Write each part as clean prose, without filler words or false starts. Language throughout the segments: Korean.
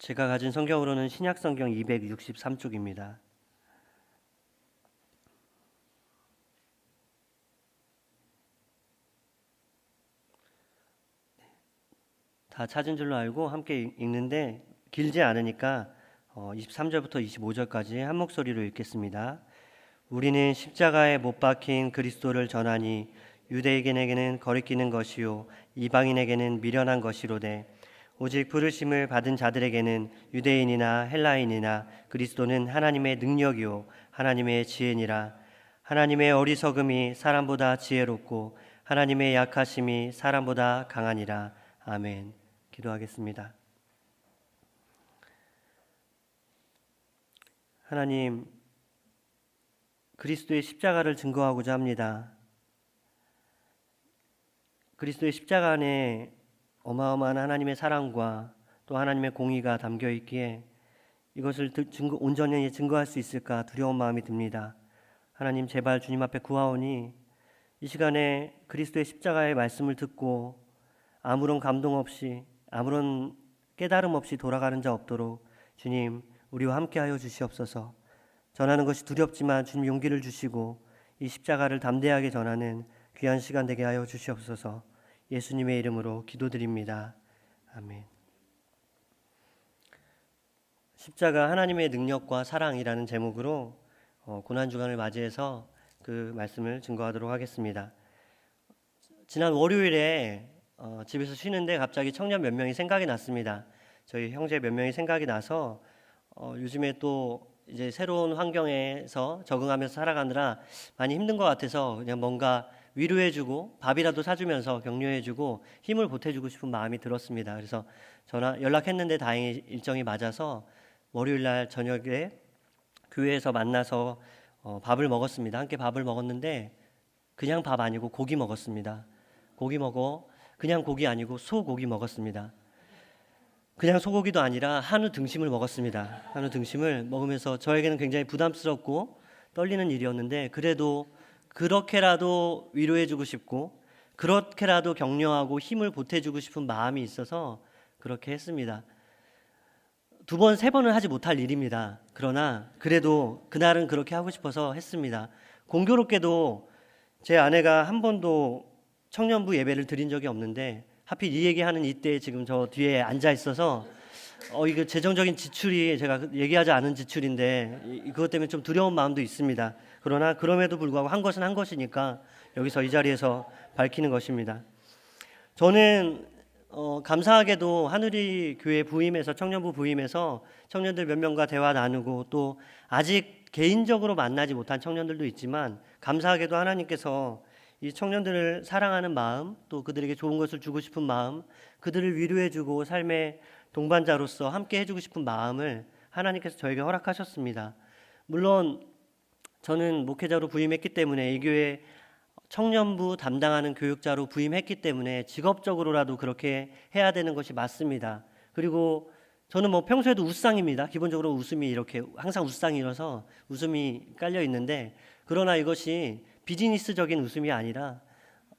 제가 가진 성경으로는 신약 성경 263쪽입니다. 다 찾은 줄로 알고 함께 읽는데 길지 않으니까 23절부터 25절까지 한 목소리로 읽겠습니다. 우리는 십자가에 못 박힌 그리스도를 전하니 유대인에게는 거리끼는 것이요 이방인에게는 미련한 것이로되 오직 부르심을 받은 자들에게는 유대인이나 헬라인이나 그리스도는 하나님의 능력이요 하나님의 지혜니라. 하나님의 어리석음이 사람보다 지혜롭고 하나님의 약하심이 사람보다 강하니라. 아멘. 기도하겠습니다. 하나님, 그리스도의 십자가를 증거하고자 합니다. 그리스도의 십자가 안에 어마어마한 하나님의 사랑과 또 하나님의 공의가 담겨 있기에 이것을 온전히 증거할 수 있을까 두려운 마음이 듭니다. 하나님, 제발 주님 앞에 구하오니 이 시간에 그리스도의 십자가의 말씀을 듣고 아무런 감동 없이 아무런 깨달음 없이 돌아가는 자 없도록 주님 우리와 함께하여 주시옵소서. 전하는 것이 두렵지만 주님 용기를 주시고 이 십자가를 담대하게 전하는 귀한 시간 되게 하여 주시옵소서. 예수님의 이름으로 기도드립니다. 아멘. 십자가 하나님의 능력과 사랑이라는 제목으로 고난주간을 맞이해서 그 말씀을 증거하도록 하겠습니다. 지난 월요일에 집에서 쉬는데 갑자기 청년 몇 명이 생각이 났습니다. 저희 형제 몇 명이 생각이 나서 요즘에 또 이제 새로운 환경에서 적응하면서 살아가느라 많이 힘든 것 같아서 그냥 뭔가 위로해주고 밥이라도 사주면서 격려해주고 힘을 보태주고 싶은 마음이 들었습니다. 그래서 연락했는데 다행히 일정이 맞아서 월요일날 저녁에 교회에서 만나서 밥을 먹었습니다. 함께 밥을 먹었는데 그냥 밥 아니고 고기 먹었습니다. 그냥 고기 아니고 소고기 먹었습니다. 그냥 소고기도 아니라 한우 등심을 먹었습니다. 한우 등심을 먹으면서 저에게는 굉장히 부담스럽고 떨리는 일이었는데 그래도 그렇게라도 위로해주고 싶고 그렇게라도 격려하고 힘을 보태주고 싶은 마음이 있어서 그렇게 했습니다. 2번, 3번은 하지 못할 일입니다. 그러나 그래도 그날은 그렇게 하고 싶어서 했습니다. 공교롭게도 제 아내가 한 번도 청년부 예배를 드린 적이 없는데 하필 이 얘기하는 이때 지금 저 뒤에 앉아 있어서 이거 재정적인 지출이 제가 얘기하지 않은 지출인데 그것 때문에 좀 두려운 마음도 있습니다. 그러나 그럼에도 불구하고 한 것은 한 것이니까 여기서 이 자리에서 밝히는 것입니다. 저는 감사하게도 하누리 교회 부임해서 청년부 부임해서 청년들 몇 명과 대화 나누고 또 아직 개인적으로 만나지 못한 청년들도 있지만 감사하게도 하나님께서 이 청년들을 사랑하는 마음 또 그들에게 좋은 것을 주고 싶은 마음 그들을 위로해주고 삶의 동반자로서 함께 해주고 싶은 마음을 하나님께서 저에게 허락하셨습니다. 물론 저는 목회자로 부임했기 때문에 이 교회 청년부 담당하는 교육자로 부임했기 때문에 직업적으로라도 그렇게 해야 되는 것이 맞습니다. 그리고 저는 평소에도 웃상입니다. 기본적으로 웃음이 이렇게 항상 웃상이라서 웃음이 깔려 있는데 그러나 이것이 비즈니스적인 웃음이 아니라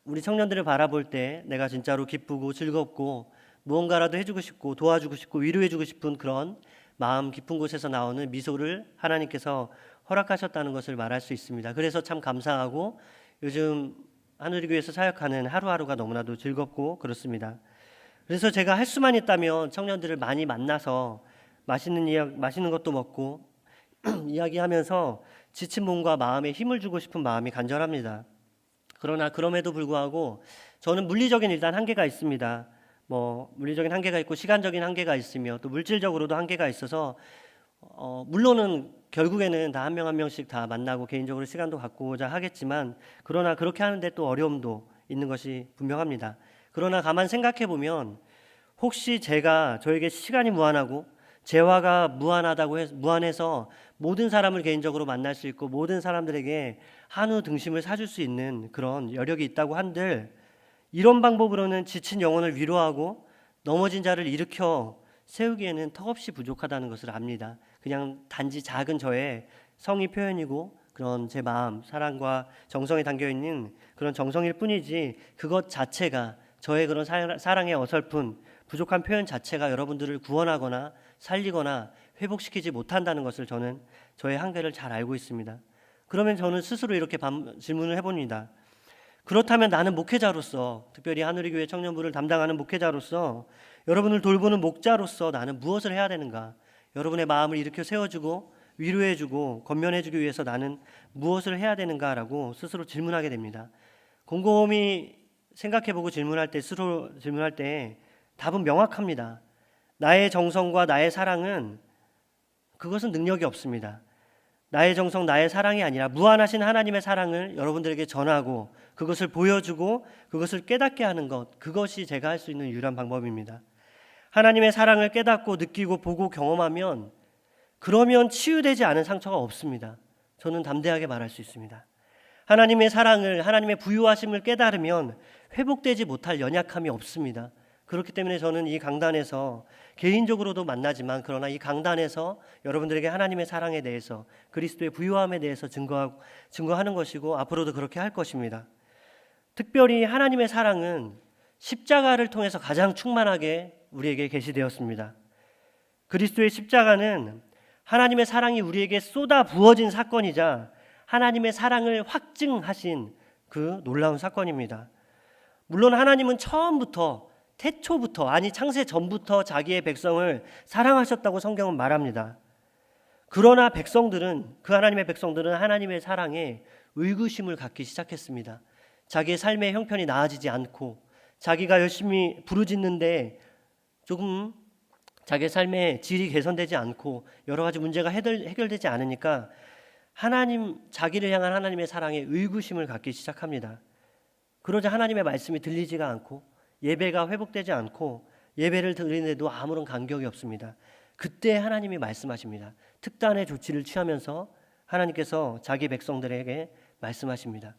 우리 청년들을 바라볼 때 내가 진짜로 기쁘고 즐겁고 무언가라도 해주고 싶고 도와주고 싶고 위로해주고 싶은 그런 마음 깊은 곳에서 나오는 미소를 하나님께서 허락하셨다는 것을 말할 수 있습니다. 그래서 참 감사하고 요즘 하누리교회에서 사역하는 하루하루가 너무나도 즐겁고 그렇습니다. 그래서 제가 할 수만 있다면 청년들을 많이 만나서 맛있는 것도 먹고 이야기하면서 지친 몸과 마음에 힘을 주고 싶은 마음이 간절합니다. 그러나 그럼에도 불구하고 저는 물리적인 일단 한계가 있습니다. 물리적인 한계가 있고 시간적인 한계가 있으며 또 물질적으로도 한계가 있어서 물론은 결국에는 다 한 명 한 명씩 다 만나고 개인적으로 시간도 갖고자 하겠지만 그러나 그렇게 하는데 또 어려움도 있는 것이 분명합니다. 그러나 가만 생각해 보면 혹시 저에게 시간이 무한하고 재화가 무한해서 모든 사람을 개인적으로 만날 수 있고 모든 사람들에게 한우 등심을 사줄 수 있는 그런 여력이 있다고 한들 이런 방법으로는 지친 영혼을 위로하고 넘어진 자를 일으켜 세우기에는 턱없이 부족하다는 것을 압니다. 그냥 단지 작은 저의 성의 표현이고 그런 제 마음, 사랑과 정성이 담겨있는 그런 정성일 뿐이지 그것 자체가 저의 그런 사랑의 어설픈 부족한 표현 자체가 여러분들을 구원하거나 살리거나 회복시키지 못한다는 것을 저는 저의 한계를 잘 알고 있습니다. 그러면 저는 스스로 이렇게 질문을 해봅니다. 그렇다면 나는 목회자로서, 특별히 하누리교회 청년부를 담당하는 목회자로서, 여러분을 돌보는 목자로서 나는 무엇을 해야 되는가? 여러분의 마음을 일으켜 세워주고 위로해주고 건면해주기 위해서 나는 무엇을 해야 되는가라고 스스로 질문하게 됩니다. 곰곰이 생각해보고 스스로 질문할 때 답은 명확합니다. 나의 정성과 나의 사랑은 그것은 능력이 없습니다. 나의 정성, 나의 사랑이 아니라 무한하신 하나님의 사랑을 여러분들에게 전하고 그것을 보여주고 그것을 깨닫게 하는 것, 그것이 제가 할 수 있는 유일한 방법입니다. 하나님의 사랑을 깨닫고 느끼고 보고 경험하면 그러면 치유되지 않은 상처가 없습니다. 저는 담대하게 말할 수 있습니다. 하나님의 사랑을, 하나님의 부유하심을 깨달으면 회복되지 못할 연약함이 없습니다. 그렇기 때문에 저는 이 강단에서 개인적으로도 만나지만 그러나 이 강단에서 여러분들에게 하나님의 사랑에 대해서 그리스도의 부유함에 대해서 증거하는 것이고 앞으로도 그렇게 할 것입니다. 특별히 하나님의 사랑은 십자가를 통해서 가장 충만하게 우리에게 계시되었습니다. 그리스도의 십자가는 하나님의 사랑이 우리에게 쏟아 부어진 사건이자 하나님의 사랑을 확증하신 그 놀라운 사건입니다. 물론 하나님은 처음부터 태초부터 창세 전부터 자기의 백성을 사랑하셨다고 성경은 말합니다. 그러나 그 하나님의 백성들은 하나님의 사랑에 의구심을 갖기 시작했습니다. 자기의 삶의 형편이 나아지지 않고 자기가 열심히 부르짖는데 조금 자기의 삶의 질이 개선되지 않고 여러 가지 문제가 해결되지 않으니까 자기를 향한 하나님의 사랑에 의구심을 갖기 시작합니다. 그러자 하나님의 말씀이 들리지가 않고 예배가 회복되지 않고 예배를 드리는데도 아무런 간격이 없습니다. 그때 하나님이 말씀하십니다. 특단의 조치를 취하면서 하나님께서 자기 백성들에게 말씀하십니다.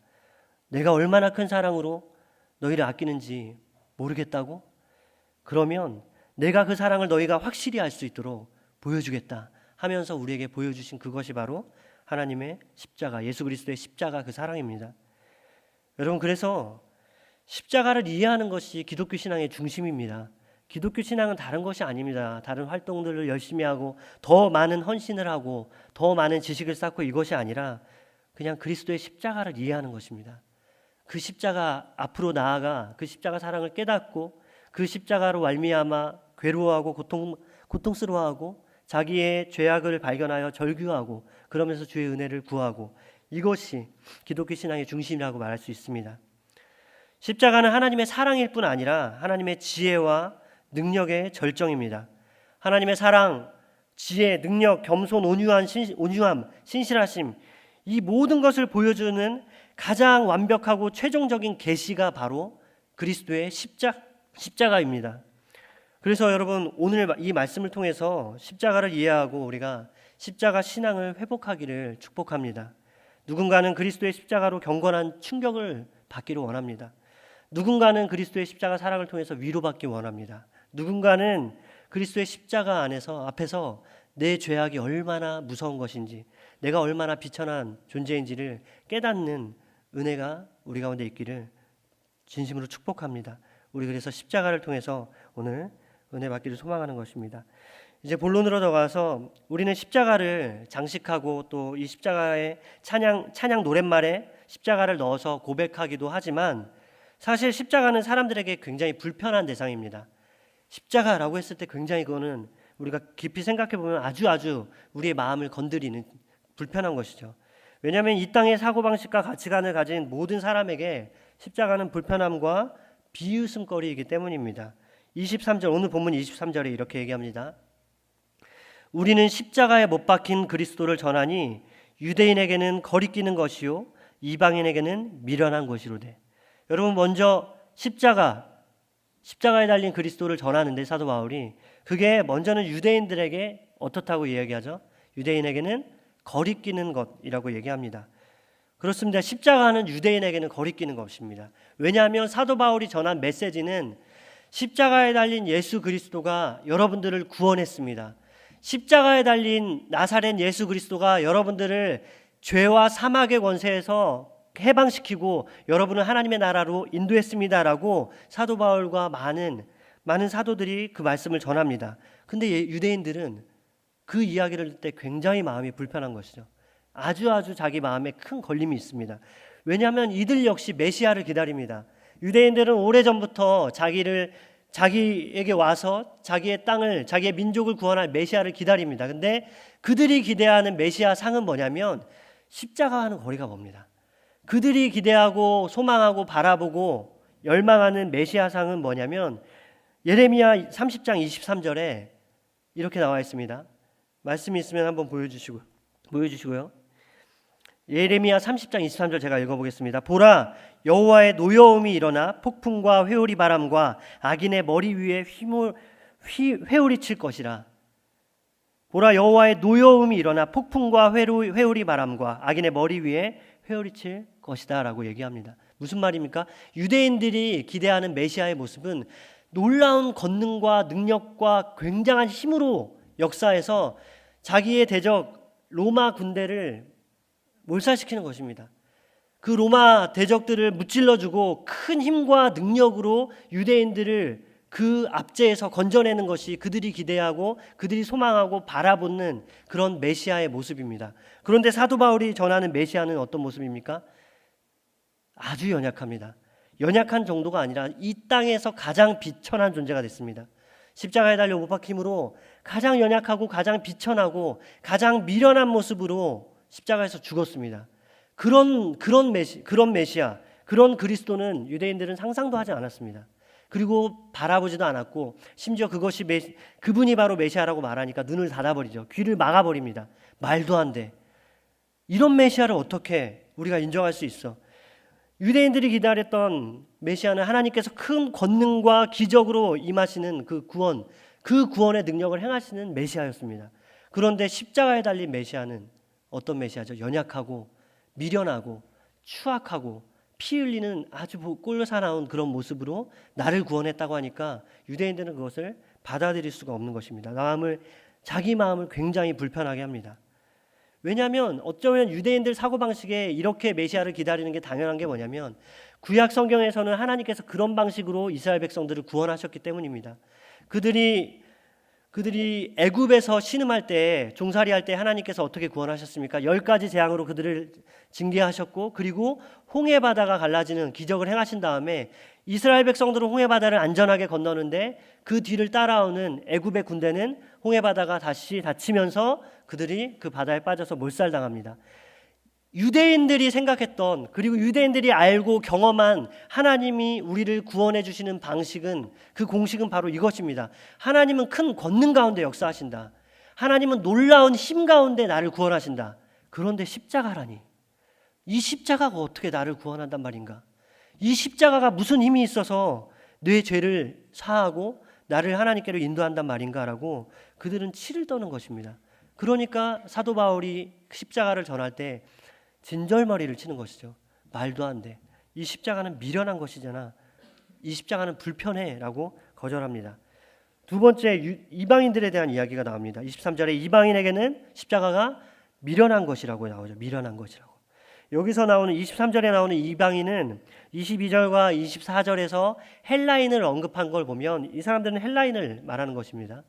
내가 얼마나 큰 사랑으로 너희를 아끼는지 모르겠다고? 그러면 내가 그 사랑을 너희가 확실히 알 수 있도록 보여주겠다 하면서 우리에게 보여주신 그것이 바로 하나님의 십자가, 예수 그리스도의 십자가 그 사랑입니다. 여러분, 그래서 십자가를 이해하는 것이 기독교 신앙의 중심입니다. 기독교 신앙은 다른 것이 아닙니다. 다른 활동들을 열심히 하고 더 많은 헌신을 하고 더 많은 지식을 쌓고 이것이 아니라 그냥 그리스도의 십자가를 이해하는 것입니다. 그 십자가 앞으로 나아가 그 십자가 사랑을 깨닫고 그 십자가로 말미암아 괴로워하고 고통스러워하고 자기의 죄악을 발견하여 절규하고 그러면서 주의 은혜를 구하고, 이것이 기독교 신앙의 중심이라고 말할 수 있습니다. 십자가는 하나님의 사랑일 뿐 아니라 하나님의 지혜와 능력의 절정입니다. 하나님의 사랑, 지혜, 능력, 겸손, 온유함, 신실하심, 이 모든 것을 보여주는 가장 완벽하고 최종적인 계시가 바로 그리스도의 십자가입니다. 그래서 여러분, 오늘 이 말씀을 통해서 십자가를 이해하고 우리가 십자가 신앙을 회복하기를 축복합니다. 누군가는 그리스도의 십자가로 경건한 충격을 받기를 원합니다. 누군가는 그리스도의 십자가 사랑을 통해서 위로받기 원합니다. 누군가는 그리스도의 십자가 앞에서 내 죄악이 얼마나 무서운 것인지, 내가 얼마나 비천한 존재인지를 깨닫는 은혜가 우리 가운데 있기를 진심으로 축복합니다. 우리 그래서 십자가를 통해서 오늘 은혜 받기를 소망하는 것입니다. 이제 본론으로 들어가서 우리는 십자가를 장식하고 또 이 십자가의 찬양 노랫말에 십자가를 넣어서 고백하기도 하지만 사실 십자가는 사람들에게 굉장히 불편한 대상입니다. 십자가라고 했을 때 굉장히 그거는 우리가 깊이 생각해 보면 아주 우리의 마음을 건드리는 불편한 것이죠. 왜냐하면 이 땅의 사고방식과 가치관을 가진 모든 사람에게 십자가는 불편함과 비웃음거리이기 때문입니다. 23절, 오늘 본문 23절에 이렇게 얘기합니다. 우리는 십자가에 못 박힌 그리스도를 전하니 유대인에게는 거리끼는 것이요 이방인에게는 미련한 것이로되. 여러분, 먼저 십자가에 달린 그리스도를 전하는데 사도 바울이 그게 먼저는 유대인들에게 어떻다고 이야기하죠? 유대인에게는 거리끼는 것이라고 얘기합니다. 그렇습니다. 십자가는 유대인에게는 거리끼는 것입니다. 왜냐하면 사도 바울이 전한 메시지는 십자가에 달린 예수 그리스도가 여러분들을 구원했습니다. 십자가에 달린 나사렛 예수 그리스도가 여러분들을 죄와 사막의 권세에서 해방시키고 여러분을 하나님의 나라로 인도했습니다라고 사도 바울과 많은 많은 사도들이 그 말씀을 전합니다. 근데 유대인들은 그 이야기를 들을 때 굉장히 마음이 불편한 것이죠. 아주 자기 마음에 큰 걸림이 있습니다. 왜냐하면 이들 역시 메시아를 기다립니다. 유대인들은 오래전부터 자기에게 와서 자기의 땅을, 자기의 민족을 구원할 메시아를 기다립니다. 근데 그들이 기대하는 메시아 상은 뭐냐면 십자가와는 거리가 멉니다. 그들이 기대하고 소망하고 바라보고 열망하는 메시아 상은 뭐냐면 예레미야 30장 23절에 이렇게 나와 있습니다. 말씀이 있으면 한번 보여주시고요. 예레미야 30장 23절 제가 읽어보겠습니다. 보라, 여호와의 노여움이 일어나 폭풍과 회오리 바람과 악인의 머리 위에 회오리 칠 것이라. 보라, 여호와의 노여움이 일어나 폭풍과 회오리 바람과 악인의 머리 위에 회오리 칠 것이다 라고 얘기합니다. 무슨 말입니까? 유대인들이 기대하는 메시아의 모습은 놀라운 권능과 능력과 굉장한 힘으로 역사에서 자기의 대적 로마 군대를 몰살시키는 것입니다. 그 로마 대적들을 무찔러주고 큰 힘과 능력으로 유대인들을 그 압제에서 건져내는 것이 그들이 기대하고 그들이 소망하고 바라보는 그런 메시아의 모습입니다. 그런데 사도 바울이 전하는 메시아는 어떤 모습입니까? 아주 연약합니다. 연약한 정도가 아니라 이 땅에서 가장 비천한 존재가 됐습니다. 십자가에 달려 못 박힘으로 가장 연약하고 가장 비천하고 가장 미련한 모습으로 십자가에서 죽었습니다. 그런 메시아, 그런 그리스도는 유대인들은 상상도 하지 않았습니다. 그리고 바라보지도 않았고 심지어 그분이 바로 메시아라고 말하니까 눈을 닫아버리죠. 귀를 막아버립니다. 말도 안 돼. 이런 메시아를 어떻게 우리가 인정할 수 있어? 유대인들이 기다렸던 메시아는 하나님께서 큰 권능과 기적으로 임하시는 그 구원의 능력을 행하시는 메시아였습니다. 그런데 십자가에 달린 메시아는 어떤 메시아죠? 연약하고 미련하고 추악하고 피 흘리는 아주 꼴사나운 그런 모습으로 나를 구원했다고 하니까 유대인들은 그것을 받아들일 수가 없는 것입니다. 자기 마음을 굉장히 불편하게 합니다. 왜냐하면 어쩌면 유대인들 사고방식에 이렇게 메시아를 기다리는 게 당연한 게 뭐냐면 구약 성경에서는 하나님께서 그런 방식으로 이스라엘 백성들을 구원하셨기 때문입니다. 그들이 애굽에서 신음할 때, 종살이할 때 하나님께서 어떻게 구원하셨습니까? 10가지 재앙으로 그들을 징계하셨고, 그리고 홍해바다가 갈라지는 기적을 행하신 다음에 이스라엘 백성들은 홍해바다를 안전하게 건너는데 그 뒤를 따라오는 애굽의 군대는 홍해바다가 다시 닫히면서 그들이 그 바다에 빠져서 몰살당합니다. 유대인들이 생각했던, 그리고 유대인들이 알고 경험한 하나님이 우리를 구원해 주시는 방식은, 그 공식은 바로 이것입니다. 하나님은 큰 권능 가운데 역사하신다. 하나님은 놀라운 힘 가운데 나를 구원하신다. 그런데 십자가라니, 이 십자가가 어떻게 나를 구원한단 말인가? 이 십자가가 무슨 힘이 있어서 내 죄를 사하고 나를 하나님께로 인도한단 말인가라고 그들은 치를 떠는 것입니다. 그러니까 사도 바울이 십자가를 전할 때 진절머리를 치는 것이죠. 말도 안 돼. 이 십자가는 미련한 것이잖아. 이 십자가는 불편해 라고 거절합니다. 두 번째, 이방인들에 대한 이야기가 나옵니다. 23절에 이방인에게는 십자가가 미련한 것이라고 나오죠. 미련한 것이라고. 여기서 나오는 23절에 나오는 이방인은 22절과 24절에서 헬라인을 언급한 걸 보면 이 사람들은 헬라인을 말하는 것입니다.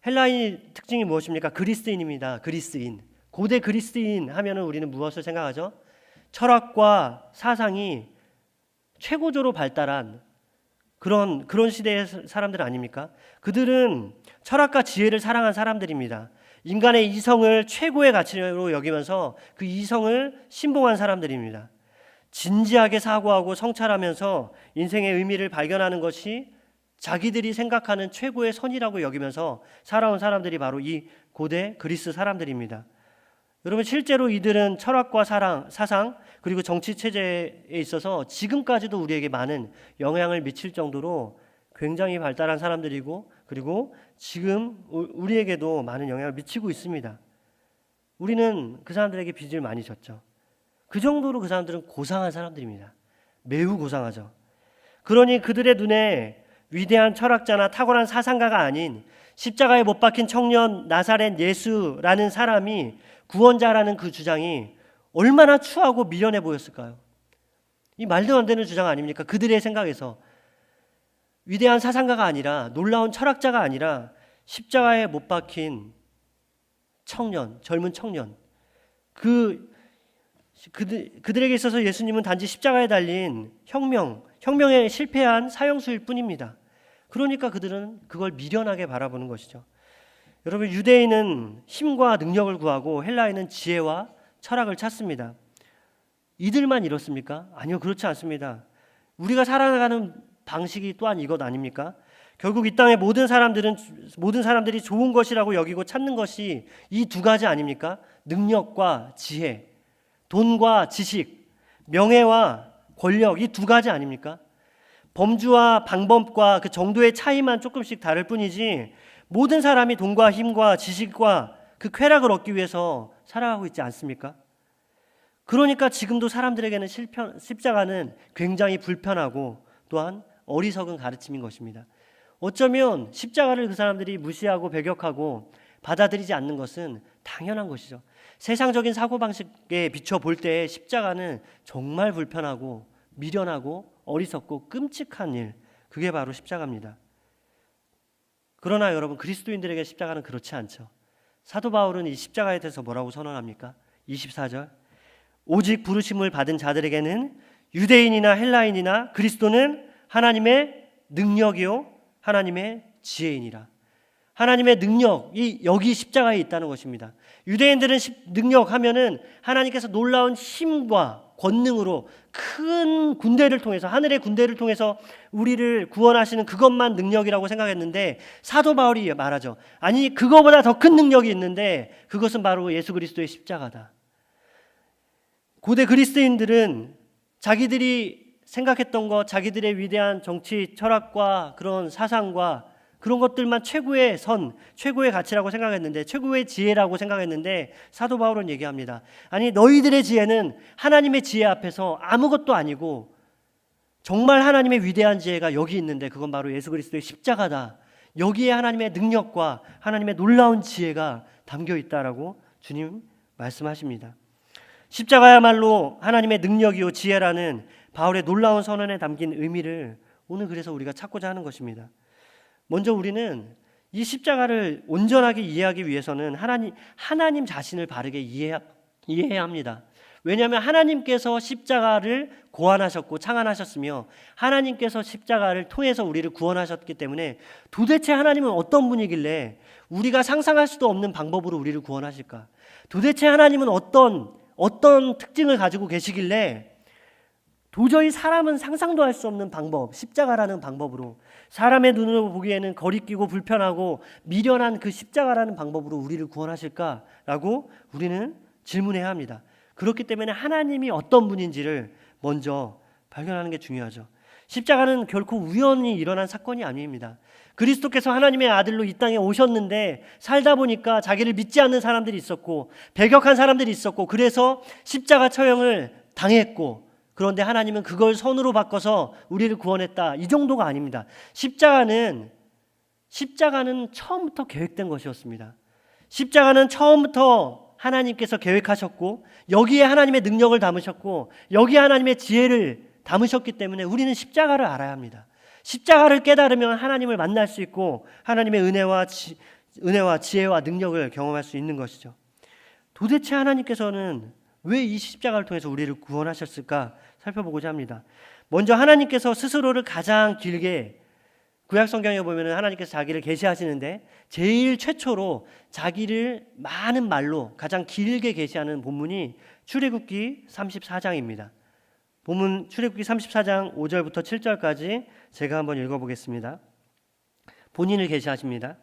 헬라인의 특징이 무엇입니까? 그리스인입니다. 그리스인. 고대 그리스인 하면은 우리는 무엇을 생각하죠? 철학과 사상이 최고조로 발달한 그런 시대의 사람들 아닙니까? 그들은 철학과 지혜를 사랑한 사람들입니다. 인간의 이성을 최고의 가치로 여기면서 그 이성을 신봉한 사람들입니다. 진지하게 사고하고 성찰하면서 인생의 의미를 발견하는 것이 자기들이 생각하는 최고의 선이라고 여기면서 살아온 사람들이 바로 이 고대 그리스 사람들입니다. 여러분, 실제로 이들은 철학과 사상 그리고 정치 체제에 있어서 지금까지도 우리에게 많은 영향을 미칠 정도로 굉장히 발달한 사람들이고, 그리고 지금 우리에게도 많은 영향을 미치고 있습니다. 우리는 그 사람들에게 빚을 많이 졌죠. 그 정도로 그 사람들은 고상한 사람들입니다. 매우 고상하죠. 그러니 그들의 눈에 위대한 철학자나 탁월한 사상가가 아닌 십자가에 못 박힌 청년 나사렛 예수라는 사람이 구원자라는 그 주장이 얼마나 추하고 미련해 보였을까요? 이 말도 안 되는 주장 아닙니까? 그들의 생각에서. 위대한 사상가가 아니라, 놀라운 철학자가 아니라 십자가에 못 박힌 청년, 젊은 청년, 그들에게 있어서 예수님은 단지 십자가에 달린 혁명에 실패한 사형수일 뿐입니다. 그러니까 그들은 그걸 미련하게 바라보는 것이죠. 여러분, 유대인은 힘과 능력을 구하고 헬라인은 지혜와 철학을 찾습니다. 이들만 이렇습니까? 아니요, 그렇지 않습니다. 우리가 살아가는 방식이 또한 이것 아닙니까? 결국 이 땅의 모든 사람들이 좋은 것이라고 여기고 찾는 것이 이 두 가지 아닙니까? 능력과 지혜, 돈과 지식, 명예와 권력, 이 두 가지 아닙니까? 범주와 방법과 그 정도의 차이만 조금씩 다를 뿐이지 모든 사람이 돈과 힘과 지식과 그 쾌락을 얻기 위해서 살아가고 있지 않습니까? 그러니까 지금도 사람들에게는 십자가는 굉장히 불편하고 또한 어리석은 가르침인 것입니다. 어쩌면 십자가를 그 사람들이 무시하고 배격하고 받아들이지 않는 것은 당연한 것이죠. 세상적인 사고방식에 비춰볼 때 십자가는 정말 불편하고 미련하고 어리석고 끔찍한 일, 그게 바로 십자가입니다. 그러나 여러분, 그리스도인들에게 십자가는 그렇지 않죠. 사도 바울은 이 십자가에 대해서 뭐라고 선언합니까? 24절, 오직 부르심을 받은 자들에게는 유대인이나 헬라인이나 그리스도는 하나님의 능력이요 하나님의 지혜이니라. 하나님의 능력이 여기 십자가에 있다는 것입니다. 유대인들은 능력하면은 하나님께서 놀라운 힘과 권능으로 큰 군대를 통해서, 하늘의 군대를 통해서 우리를 구원하시는 그것만 능력이라고 생각했는데, 사도 바울이 말하죠. 아니, 그거보다 더 큰 능력이 있는데 그것은 바로 예수 그리스도의 십자가다. 고대 그리스도인들은 자기들이 생각했던 것, 자기들의 위대한 정치 철학과 그런 사상과 그런 것들만 최고의 선, 최고의 가치라고 생각했는데, 최고의 지혜라고 생각했는데, 사도 바울은 얘기합니다. 아니, 너희들의 지혜는 하나님의 지혜 앞에서 아무것도 아니고 정말 하나님의 위대한 지혜가 여기 있는데 그건 바로 예수 그리스도의 십자가다. 여기에 하나님의 능력과 하나님의 놀라운 지혜가 담겨 있다라고 주님 말씀하십니다. 십자가야말로 하나님의 능력이요 지혜라는 바울의 놀라운 선언에 담긴 의미를 오늘 그래서 우리가 찾고자 하는 것입니다. 먼저 우리는 이 십자가를 온전하게 이해하기 위해서는 하나님 자신을 바르게 이해해야 합니다. 왜냐하면 하나님께서 십자가를 고안하셨고 창안하셨으며 하나님께서 십자가를 통해서 우리를 구원하셨기 때문에 도대체 하나님은 어떤 분이길래 우리가 상상할 수도 없는 방법으로 우리를 구원하실까? 도대체 하나님은 어떤 특징을 가지고 계시길래 도저히 사람은 상상도 할 수 없는 방법, 십자가라는 방법으로, 사람의 눈으로 보기에는 거리끼고 불편하고 미련한 그 십자가라는 방법으로 우리를 구원하실까라고 우리는 질문해야 합니다. 그렇기 때문에 하나님이 어떤 분인지를 먼저 발견하는 게 중요하죠. 십자가는 결코 우연히 일어난 사건이 아닙니다. 그리스도께서 하나님의 아들로 이 땅에 오셨는데 살다 보니까 자기를 믿지 않는 사람들이 있었고 배격한 사람들이 있었고 그래서 십자가 처형을 당했고, 그런데 하나님은 그걸 선으로 바꿔서 우리를 구원했다, 이 정도가 아닙니다. 십자가는 처음부터 계획된 것이었습니다. 십자가는 처음부터 하나님께서 계획하셨고 여기에 하나님의 능력을 담으셨고 여기에 하나님의 지혜를 담으셨기 때문에 우리는 십자가를 알아야 합니다. 십자가를 깨달으면 하나님을 만날 수 있고 하나님의 은혜와 지혜와 능력을 경험할 수 있는 것이죠. 도대체 하나님께서는 왜 이 십자가를 통해서 우리를 구원하셨을까 살펴보고자 합니다. 먼저 하나님께서 스스로를 가장 길게, 구약 성경에 보면 하나님께서 자기를 계시하시는데 제일 최초로 자기를 많은 말로 가장 길게 계시하는 본문이 출애굽기 34장입니다. 본문 출애굽기 34장 5절부터 7절까지 제가 한번 읽어보겠습니다. 본인을 계시하십니다.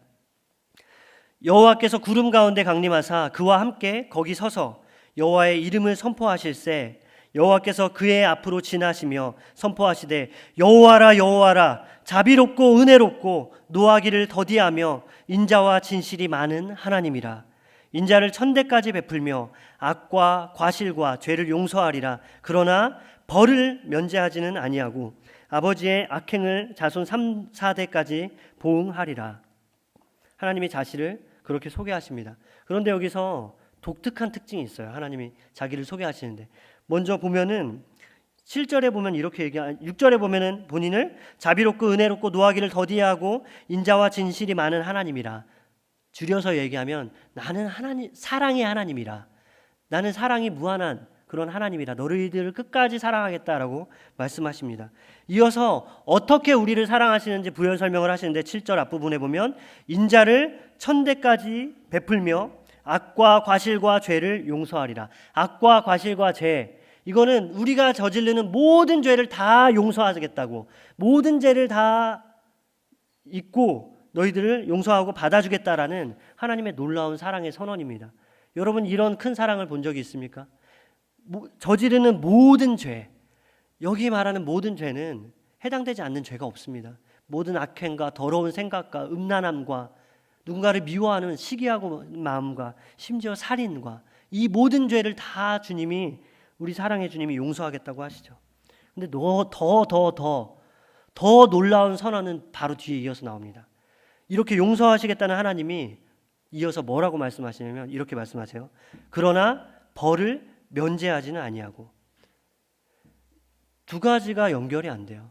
여호와께서 구름 가운데 강림하사 그와 함께 거기 서서 여호와의 이름을 선포하실세 여호와께서 그의 앞으로 지나시며 선포하시되 여호와라 여호와라 자비롭고 은혜롭고 노하기를 더디하며 인자와 진실이 많은 하나님이라. 인자를 천대까지 베풀며 악과 과실과 죄를 용서하리라. 그러나 벌을 면제하지는 아니하고 아버지의 악행을 자손 3, 4대까지 보응하리라. 하나님이 자신을 그렇게 소개하십니다. 그런데 여기서 독특한 특징이 있어요. 하나님이 자기를 소개하시는데 먼저 보면은 7절에 보면 이렇게 6절에 보면은 본인을 자비롭고 은혜롭고 노하기를 더디하고 인자와 진실이 많은 하나님이라. 줄여서 얘기하면 나는 하나님, 사랑의 하나님이라. 나는 사랑이 무한한 그런 하나님이라. 너희들을 끝까지 사랑하겠다라고 말씀하십니다. 이어서 어떻게 우리를 사랑하시는지 부연 설명을 하시는데 7절 앞부분에 보면 인자를 천대까지 베풀며 악과 과실과 죄를 용서하리라. 악과 과실과 죄, 이거는 우리가 저지르는 모든 죄를 다 용서하겠다고, 모든 죄를 다 잊고 너희들을 용서하고 받아주겠다라는 하나님의 놀라운 사랑의 선언입니다. 여러분, 이런 큰 사랑을 본 적이 있습니까? 저지르는 모든 죄, 여기 말하는 모든 죄는 해당되지 않는 죄가 없습니다. 모든 악행과 더러운 생각과 음란함과 누군가를 미워하는 시기하고 마음과 심지어 살인과 이 모든 죄를 다 주님이, 우리 사랑의 주님이 용서하겠다고 하시죠. 근데 더 놀라운 선언은 바로 뒤에 이어서 나옵니다. 이렇게 용서하시겠다는 하나님이 이어서 뭐라고 말씀하시냐면 이렇게 말씀하세요. 그러나 벌을 면제하지는 아니하고. 두 가지가 연결이 안 돼요.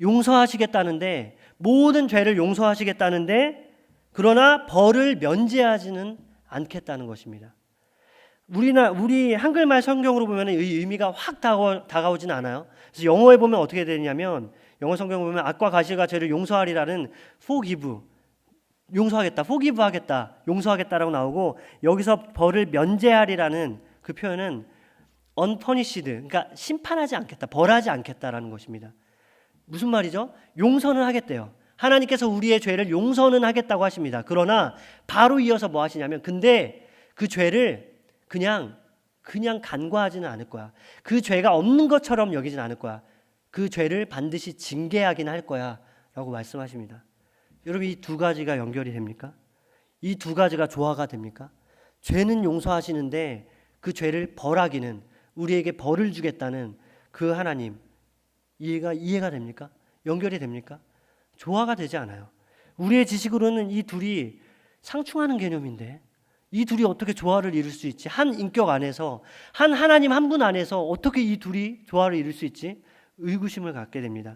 용서하시겠다는데, 모든 죄를 용서하시겠다는데, 그러나 벌을 면제하지는 않겠다는 것입니다. 우리 한글말 성경으로 보면 이 의미가 확 다가오진 않아요. 그래서 영어에 보면 어떻게 되냐면, 영어 성경을 보면 악과 과실과 죄를 용서하리라는 forgive, 용서하겠다, forgive 하겠다, 용서하겠다라고 나오고, 여기서 벌을 면제하리라는 그 표현은 unpunished, 그러니까 심판하지 않겠다, 벌하지 않겠다라는 것입니다. 무슨 말이죠? 용서는 하겠대요. 하나님께서 우리의 죄를 용서는 하겠다고 하십니다. 그러나 바로 이어서 뭐 하시냐면, 근데 그 죄를 그냥 간과하지는 않을 거야. 그 죄가 없는 것처럼 여기진 않을 거야. 그 죄를 반드시 징계하긴 할 거야 라고 말씀하십니다. 여러분, 이 두 가지가 연결이 됩니까? 이 두 가지가 조화가 됩니까? 죄는 용서하시는데 그 죄를 벌하기는, 우리에게 벌을 주겠다는 그 하나님, 이해가 됩니까? 연결이 됩니까? 조화가 되지 않아요. 우리의 지식으로는 이 둘이 상충하는 개념인데, 이 둘이 어떻게 조화를 이룰 수 있지? 한 인격 안에서, 한 하나님 한 분 안에서 어떻게 이 둘이 조화를 이룰 수 있지? 의구심을 갖게 됩니다.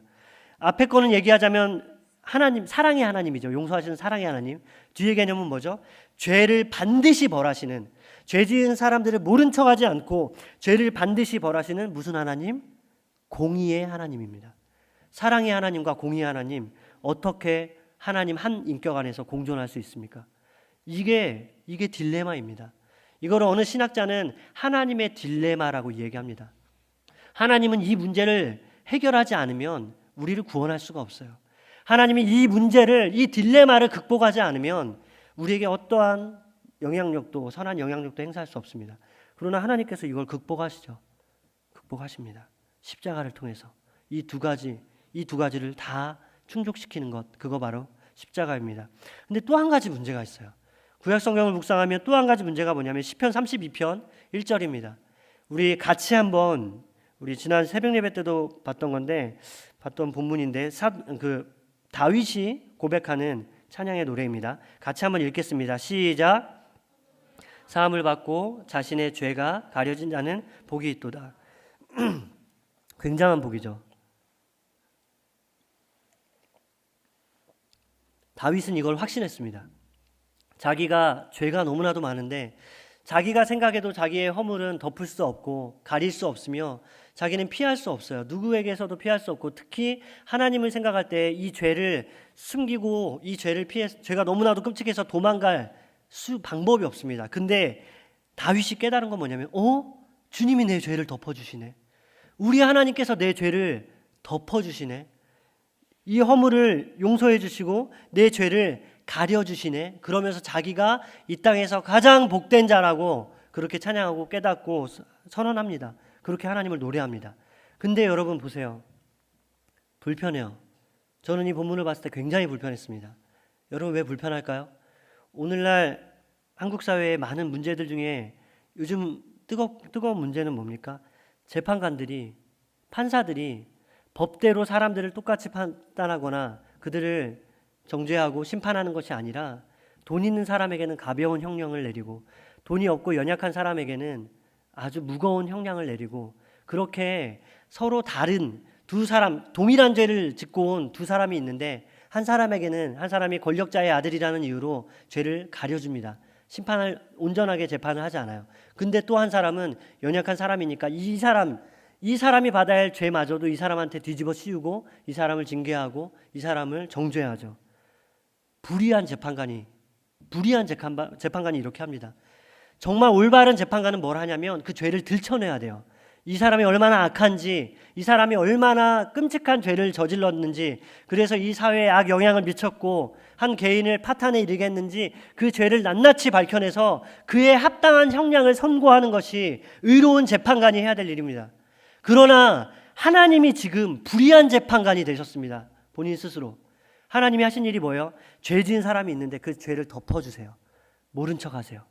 앞에 거는 얘기하자면 하나님, 사랑의 하나님이죠. 용서하시는 사랑의 하나님. 뒤의 개념은 뭐죠? 죄를 반드시 벌하시는, 죄 지은 사람들을 모른 척하지 않고 죄를 반드시 벌하시는 무슨 하나님? 공의의 하나님입니다. 사랑의 하나님과 공의의 하나님, 어떻게 하나님 한 인격 안에서 공존할 수 있습니까? 이게 딜레마입니다. 이거를 어느 신학자는 하나님의 딜레마라고 얘기합니다. 하나님은 이 문제를 해결하지 않으면 우리를 구원할 수가 없어요. 하나님이 이 문제를, 이 딜레마를 극복하지 않으면 우리에게 어떠한 영향력도, 선한 영향력도 행사할 수 없습니다. 그러나 하나님께서 이걸 극복하시죠. 극복하십니다. 십자가를 통해서 이 두 가지를 다 충족시키는 것, 그거 바로 십자가입니다. 근데 또 한 가지 문제가 있어요. 구약 성경을 묵상하면 또 한 가지 문제가 뭐냐면 시편 32편 1절입니다. 우리 같이 한번, 우리 지난 새벽 예배 때도 봤던 건데, 봤던 본문인데, 다윗이 고백하는 찬양의 노래입니다. 같이 한번 읽겠습니다. 시작. 사함을 받고 자신의 죄가 가려진 자는 복이 있도다. 굉장한 복이죠. 다윗은 이걸 확신했습니다. 자기가 죄가 너무나도 많은데, 자기가 생각해도 자기의 허물은 덮을 수 없고 가릴 수 없으며 자기는 피할 수 없어요. 누구에게서도 피할 수 없고, 특히 하나님을 생각할 때 이 죄를 숨기고 이 죄를 죄가 너무나도 끔찍해서 도망갈 방법이 없습니다. 근데 다윗이 깨달은 건 뭐냐면, 주님이 내 죄를 덮어주시네. 우리 하나님께서 내 죄를 덮어주시네. 이 허물을 용서해 주시고 내 죄를 가려주시네. 그러면서 자기가 이 땅에서 가장 복된 자라고 그렇게 찬양하고 깨닫고 선언합니다. 그렇게 하나님을 노래합니다. 근데 여러분 보세요. 불편해요. 저는 이 본문을 봤을 때 굉장히 불편했습니다. 여러분, 왜 불편할까요? 오늘날 한국 사회의 많은 문제들 중에 요즘 뜨거운 문제는 뭡니까? 재판관들이, 판사들이 법대로 사람들을 똑같이 판단하거나 그들을 정죄하고 심판하는 것이 아니라, 돈 있는 사람에게는 가벼운 형량을 내리고 돈이 없고 연약한 사람에게는 아주 무거운 형량을 내리고, 그렇게 서로 다른 두 사람, 동일한 죄를 짓고 온 두 사람이 있는데 한 사람에게는 한 사람이 권력자의 아들이라는 이유로 죄를 가려줍니다. 심판을 온전하게 재판을 하지 않아요. 근데 또 한 사람은 연약한 사람이니까 이 사람이 받아야 할 죄마저도 이 사람한테 뒤집어 씌우고 이 사람을 징계하고 이 사람을 정죄하죠. 불의한 재판관이 이렇게 합니다. 정말 올바른 재판관은 뭘 하냐면 그 죄를 들춰내야 돼요. 이 사람이 얼마나 악한지, 이 사람이 얼마나 끔찍한 죄를 저질렀는지, 그래서 이 사회에 악영향을 미쳤고 한 개인을 파탄에 이르겠는지 그 죄를 낱낱이 밝혀내서 그에 합당한 형량을 선고하는 것이 의로운 재판관이 해야 될 일입니다. 그러나 하나님이 지금 불의한 재판관이 되셨습니다. 본인 스스로. 하나님이 하신 일이 뭐예요? 죄 지은 사람이 있는데 그 죄를 덮어주세요. 모른 척 하세요.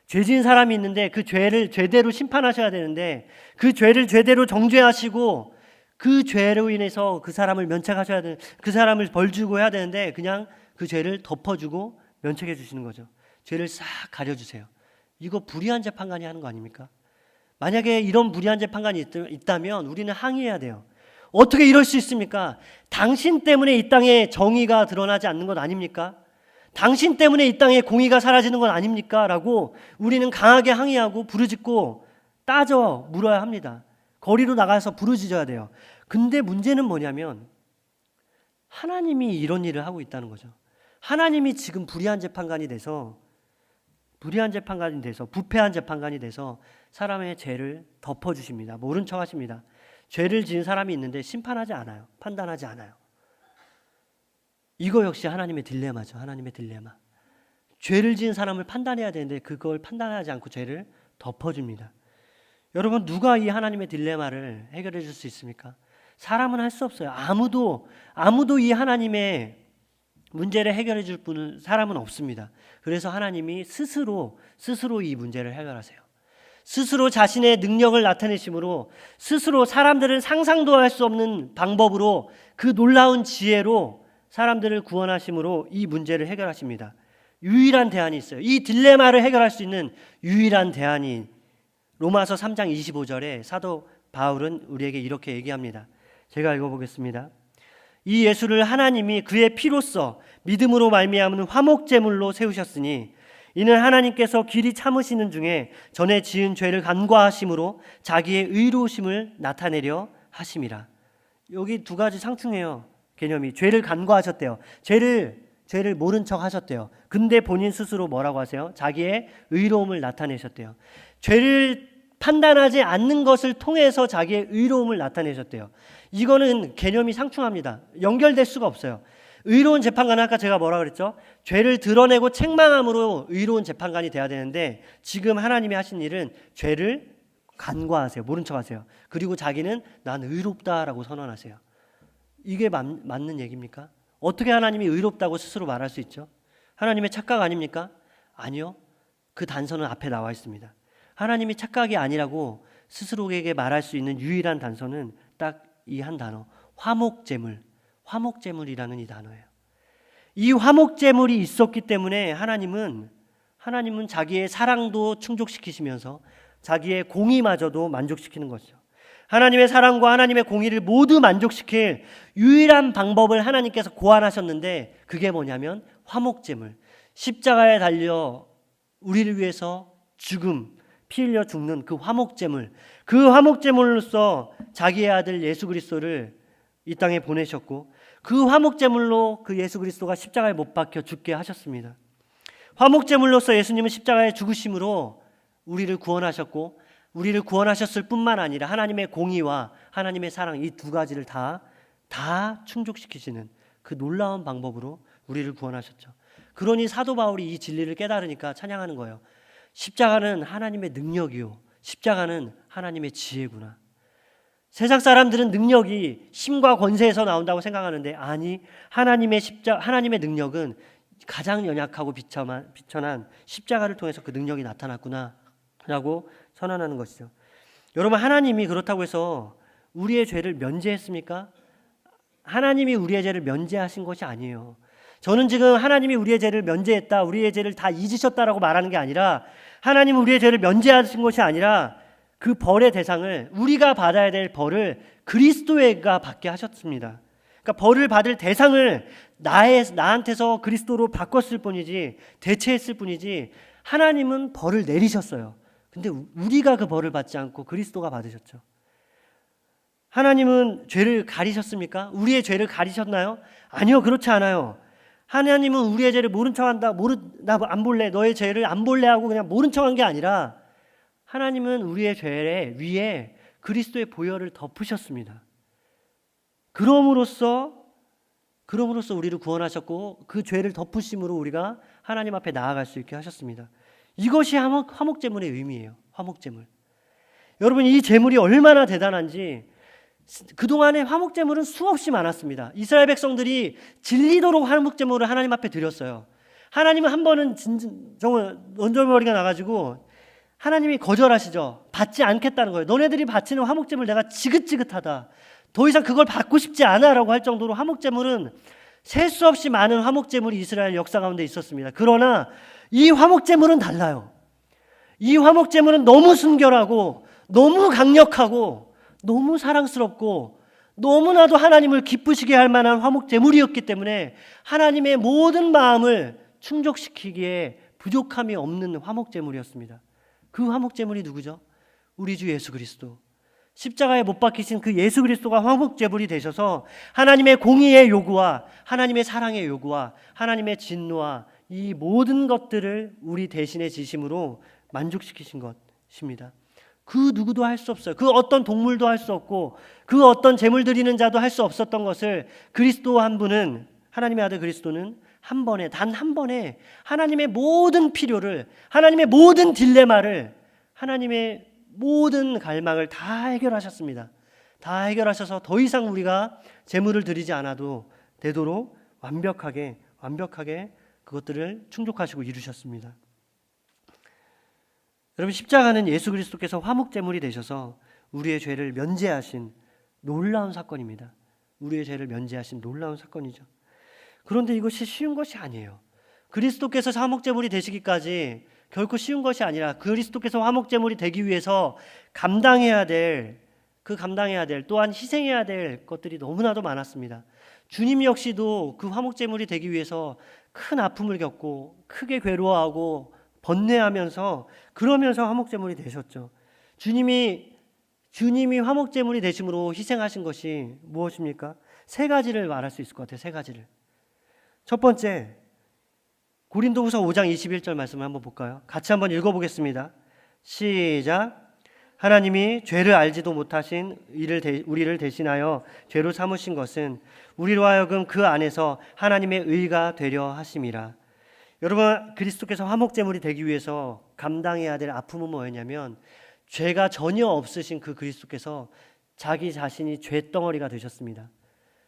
죄 지은 사람이 있는데 그 죄를 죄대로 심판하셔야 되는데 그 죄를 죄대로 정죄하시고 그 죄로 인해서 그 사람을 면책하셔야 되는, 그 사람을 벌 주고 해야 되는데 그냥 그 죄를 덮어주고 면책해 주시는 거죠. 죄를 싹 가려주세요. 이거 불의한 재판관이 하는 거 아닙니까? 만약에 이런 불의한 재판관이 있다면 우리는 항의해야 돼요. 어떻게 이럴 수 있습니까? 당신 때문에 이 땅에 정의가 드러나지 않는 것 아닙니까? 당신 때문에 이 땅에 공의가 사라지는 건 아닙니까? 라고 우리는 강하게 항의하고 부르짖고 따져 물어야 합니다. 거리로 나가서 부르짖어야 돼요. 근데 문제는 뭐냐면 하나님이 이런 일을 하고 있다는 거죠. 하나님이 지금 불의한 재판관이 돼서 부패한 재판관이 돼서 사람의 죄를 덮어주십니다. 모른 척 하십니다. 죄를 지은 사람이 있는데 심판하지 않아요. 판단하지 않아요. 이거 역시 하나님의 딜레마죠. 하나님의 딜레마. 죄를 지은 사람을 판단해야 되는데 그걸 판단하지 않고 죄를 덮어줍니다. 여러분, 누가 이 하나님의 딜레마를 해결해 줄 수 있습니까? 사람은 할 수 없어요. 아무도 이 하나님의 문제를 해결해 줄 분은 사람은 없습니다. 그래서 하나님이 스스로 이 문제를 해결하세요. 스스로 자신의 능력을 나타내심으로, 스스로 사람들은 상상도 할 수 없는 방법으로 그 놀라운 지혜로 사람들을 구원하심으로 이 문제를 해결하십니다. 유일한 대안이 있어요. 이 딜레마를 해결할 수 있는 유일한 대안이 로마서 3장 25절에 사도 바울은 우리에게 이렇게 얘기합니다. 제가 읽어보겠습니다. 이 예수를 하나님이 그의 피로써 믿음으로 말미암은 화목제물로 세우셨으니 이는 하나님께서 길이 참으시는 중에 전에 지은 죄를 간과하심으로 자기의 의로우심을 나타내려 하심이라. 여기 두 가지 상충해요. 개념이. 죄를 간과하셨대요. 죄를 모른 척 하셨대요. 근데 본인 스스로 뭐라고 하세요? 자기의 의로움을 나타내셨대요. 죄를 판단하지 않는 것을 통해서 자기의 의로움을 나타내셨대요. 이거는 개념이 상충합니다. 연결될 수가 없어요. 의로운 재판관은 아까 제가 뭐라 그랬죠? 죄를 드러내고 책망함으로 의로운 재판관이 돼야 되는데 지금 하나님이 하신 일은 죄를 간과하세요. 모른 척 하세요. 그리고 자기는 난 의롭다라고 선언하세요. 이게 맞는 얘기입니까? 어떻게 하나님이 의롭다고 스스로 말할 수 있죠? 하나님의 착각 아닙니까? 아니요. 그 단서는 앞에 나와 있습니다. 하나님이 착각이 아니라고 스스로에게 말할 수 있는 유일한 단서는 딱 이 한 단어, 화목제물이라는 이 단어예요. 이 화목제물이 있었기 때문에 하나님은 자기의 사랑도 충족시키시면서 자기의 공의마저도 만족시키는 것이죠. 하나님의 사랑과 하나님의 공의를 모두 만족시킬 유일한 방법을 하나님께서 고안하셨는데 그게 뭐냐면 화목제물, 십자가에 달려 우리를 위해서 피 흘려 죽는 그 화목제물, 그 화목제물로서 자기의 아들 예수 그리스도를 이 땅에 보내셨고 그 화목제물로 그 예수 그리스도가 십자가에 못 박혀 죽게 하셨습니다. 화목제물로서 예수님은 십자가에 죽으심으로 우리를 구원하셨고 우리를 구원하셨을 뿐만 아니라 하나님의 공의와 하나님의 사랑 이 두 가지를 다 충족시키시는 그 놀라운 방법으로 우리를 구원하셨죠. 그러니 사도 바울이 이 진리를 깨달으니까 찬양하는 거예요. 십자가는 하나님의 능력이요, 십자가는 하나님의 지혜구나. 세상 사람들은 능력이 힘과 권세에서 나온다고 생각하는데 아니, 하나님의 능력은 가장 연약하고 비천한 십자가를 통해서 그 능력이 나타났구나 라고 선언하는 것이죠. 여러분, 하나님이 그렇다고 해서 우리의 죄를 면제했습니까? 하나님이 우리의 죄를 면제하신 것이 아니에요. 저는 지금 하나님이 우리의 죄를 면제했다, 우리의 죄를 다 잊으셨다라고 말하는 게 아니라 하나님은 우리의 죄를 면제하신 것이 아니라 그 벌의 대상을, 우리가 받아야 될 벌을 그리스도가 받게 하셨습니다. 그러니까 벌을 받을 대상을 나한테서 그리스도로 바꿨을 뿐이지, 대체했을 뿐이지, 하나님은 벌을 내리셨어요. 근데 우리가 그 벌을 받지 않고 그리스도가 받으셨죠. 하나님은 죄를 가리셨습니까? 우리의 죄를 가리셨나요? 아니요, 그렇지 않아요. 하나님은 우리의 죄를 모른 척한다, 나 안 볼래, 너의 죄를 안 볼래 하고 그냥 모른 척한 게 아니라, 하나님은 우리의 죄 위에 그리스도의 보혈을 덮으셨습니다. 그럼으로써 우리를 구원하셨고, 그 죄를 덮으심으로 우리가 하나님 앞에 나아갈 수 있게 하셨습니다. 이것이 화목제물의 의미예요. 화목제물. 여러분, 이 제물이 얼마나 대단한지, 그동안에 화목제물은 수없이 많았습니다. 이스라엘 백성들이 질리도록 화목제물을 하나님 앞에 드렸어요. 하나님은 한 번은 정말 언절머리가 나가지고 하나님이 거절하시죠. 받지 않겠다는 거예요. 너네들이 바치는 화목제물 내가 지긋지긋하다, 더 이상 그걸 받고 싶지 않아 라고 할 정도로 화목제물은 셀 수 없이 많은 화목제물이 이스라엘 역사 가운데 있었습니다. 그러나 이 화목제물은 달라요. 이 화목제물은 너무 순결하고 너무 강력하고 너무 사랑스럽고 너무나도 하나님을 기쁘시게 할 만한 화목제물이었기 때문에 하나님의 모든 마음을 충족시키기에 부족함이 없는 화목제물이었습니다. 그 화목제물이 누구죠? 우리 주 예수 그리스도. 십자가에 못 박히신 그 예수 그리스도가 화목제물이 되셔서 하나님의 공의의 요구와 하나님의 사랑의 요구와 하나님의 진노와 이 모든 것들을 우리 대신에 지심으로 만족시키신 것입니다. 그 누구도 할 수 없어요. 그 어떤 동물도 할 수 없고 그 어떤 제물 드리는 자도 할 수 없었던 것을 그리스도 한 분은, 하나님의 아들 그리스도는 단 한 번에 하나님의 모든 필요를, 하나님의 모든 딜레마를, 하나님의 모든 갈망을 다 해결하셨습니다. 다 해결하셔서 더 이상 우리가 제물을 드리지 않아도 되도록 완벽하게 그것들을 충족하시고 이루셨습니다. 여러분, 십자가는 예수 그리스도께서 화목제물이 되셔서 우리의 죄를 면제하신 놀라운 사건입니다. 우리의 죄를 면제하신 놀라운 사건이죠. 그런데 이것이 쉬운 것이 아니에요. 그리스도께서 화목제물이 되시기까지 결코 쉬운 것이 아니라, 그리스도께서 화목제물이 되기 위해서 감당해야 될 또한 희생해야 될 것들이 너무나도 많았습니다. 주님 역시도 그 화목제물이 되기 위해서 큰 아픔을 겪고 크게 괴로워하고 번뇌하면서 그러면서 화목제물이 되셨죠. 주님이 화목제물이 되심으로 희생하신 것이 무엇입니까? 세 가지를 말할 수 있을 것 같아요. 세 가지를. 첫 번째, 고린도후서 5장 21절 말씀을 한번 볼까요? 같이 한번 읽어보겠습니다. 시작. 하나님이 죄를 알지도 못하신 우리를 대신하여 죄로 삼으신 것은 우리로 하여금 그 안에서 하나님의 의가 되려 하심이라. 여러분, 그리스도께서 화목제물이 되기 위해서 감당해야 될 아픔은 뭐였냐면, 죄가 전혀 없으신 그 그리스도께서 자기 자신이 죄덩어리가 되셨습니다.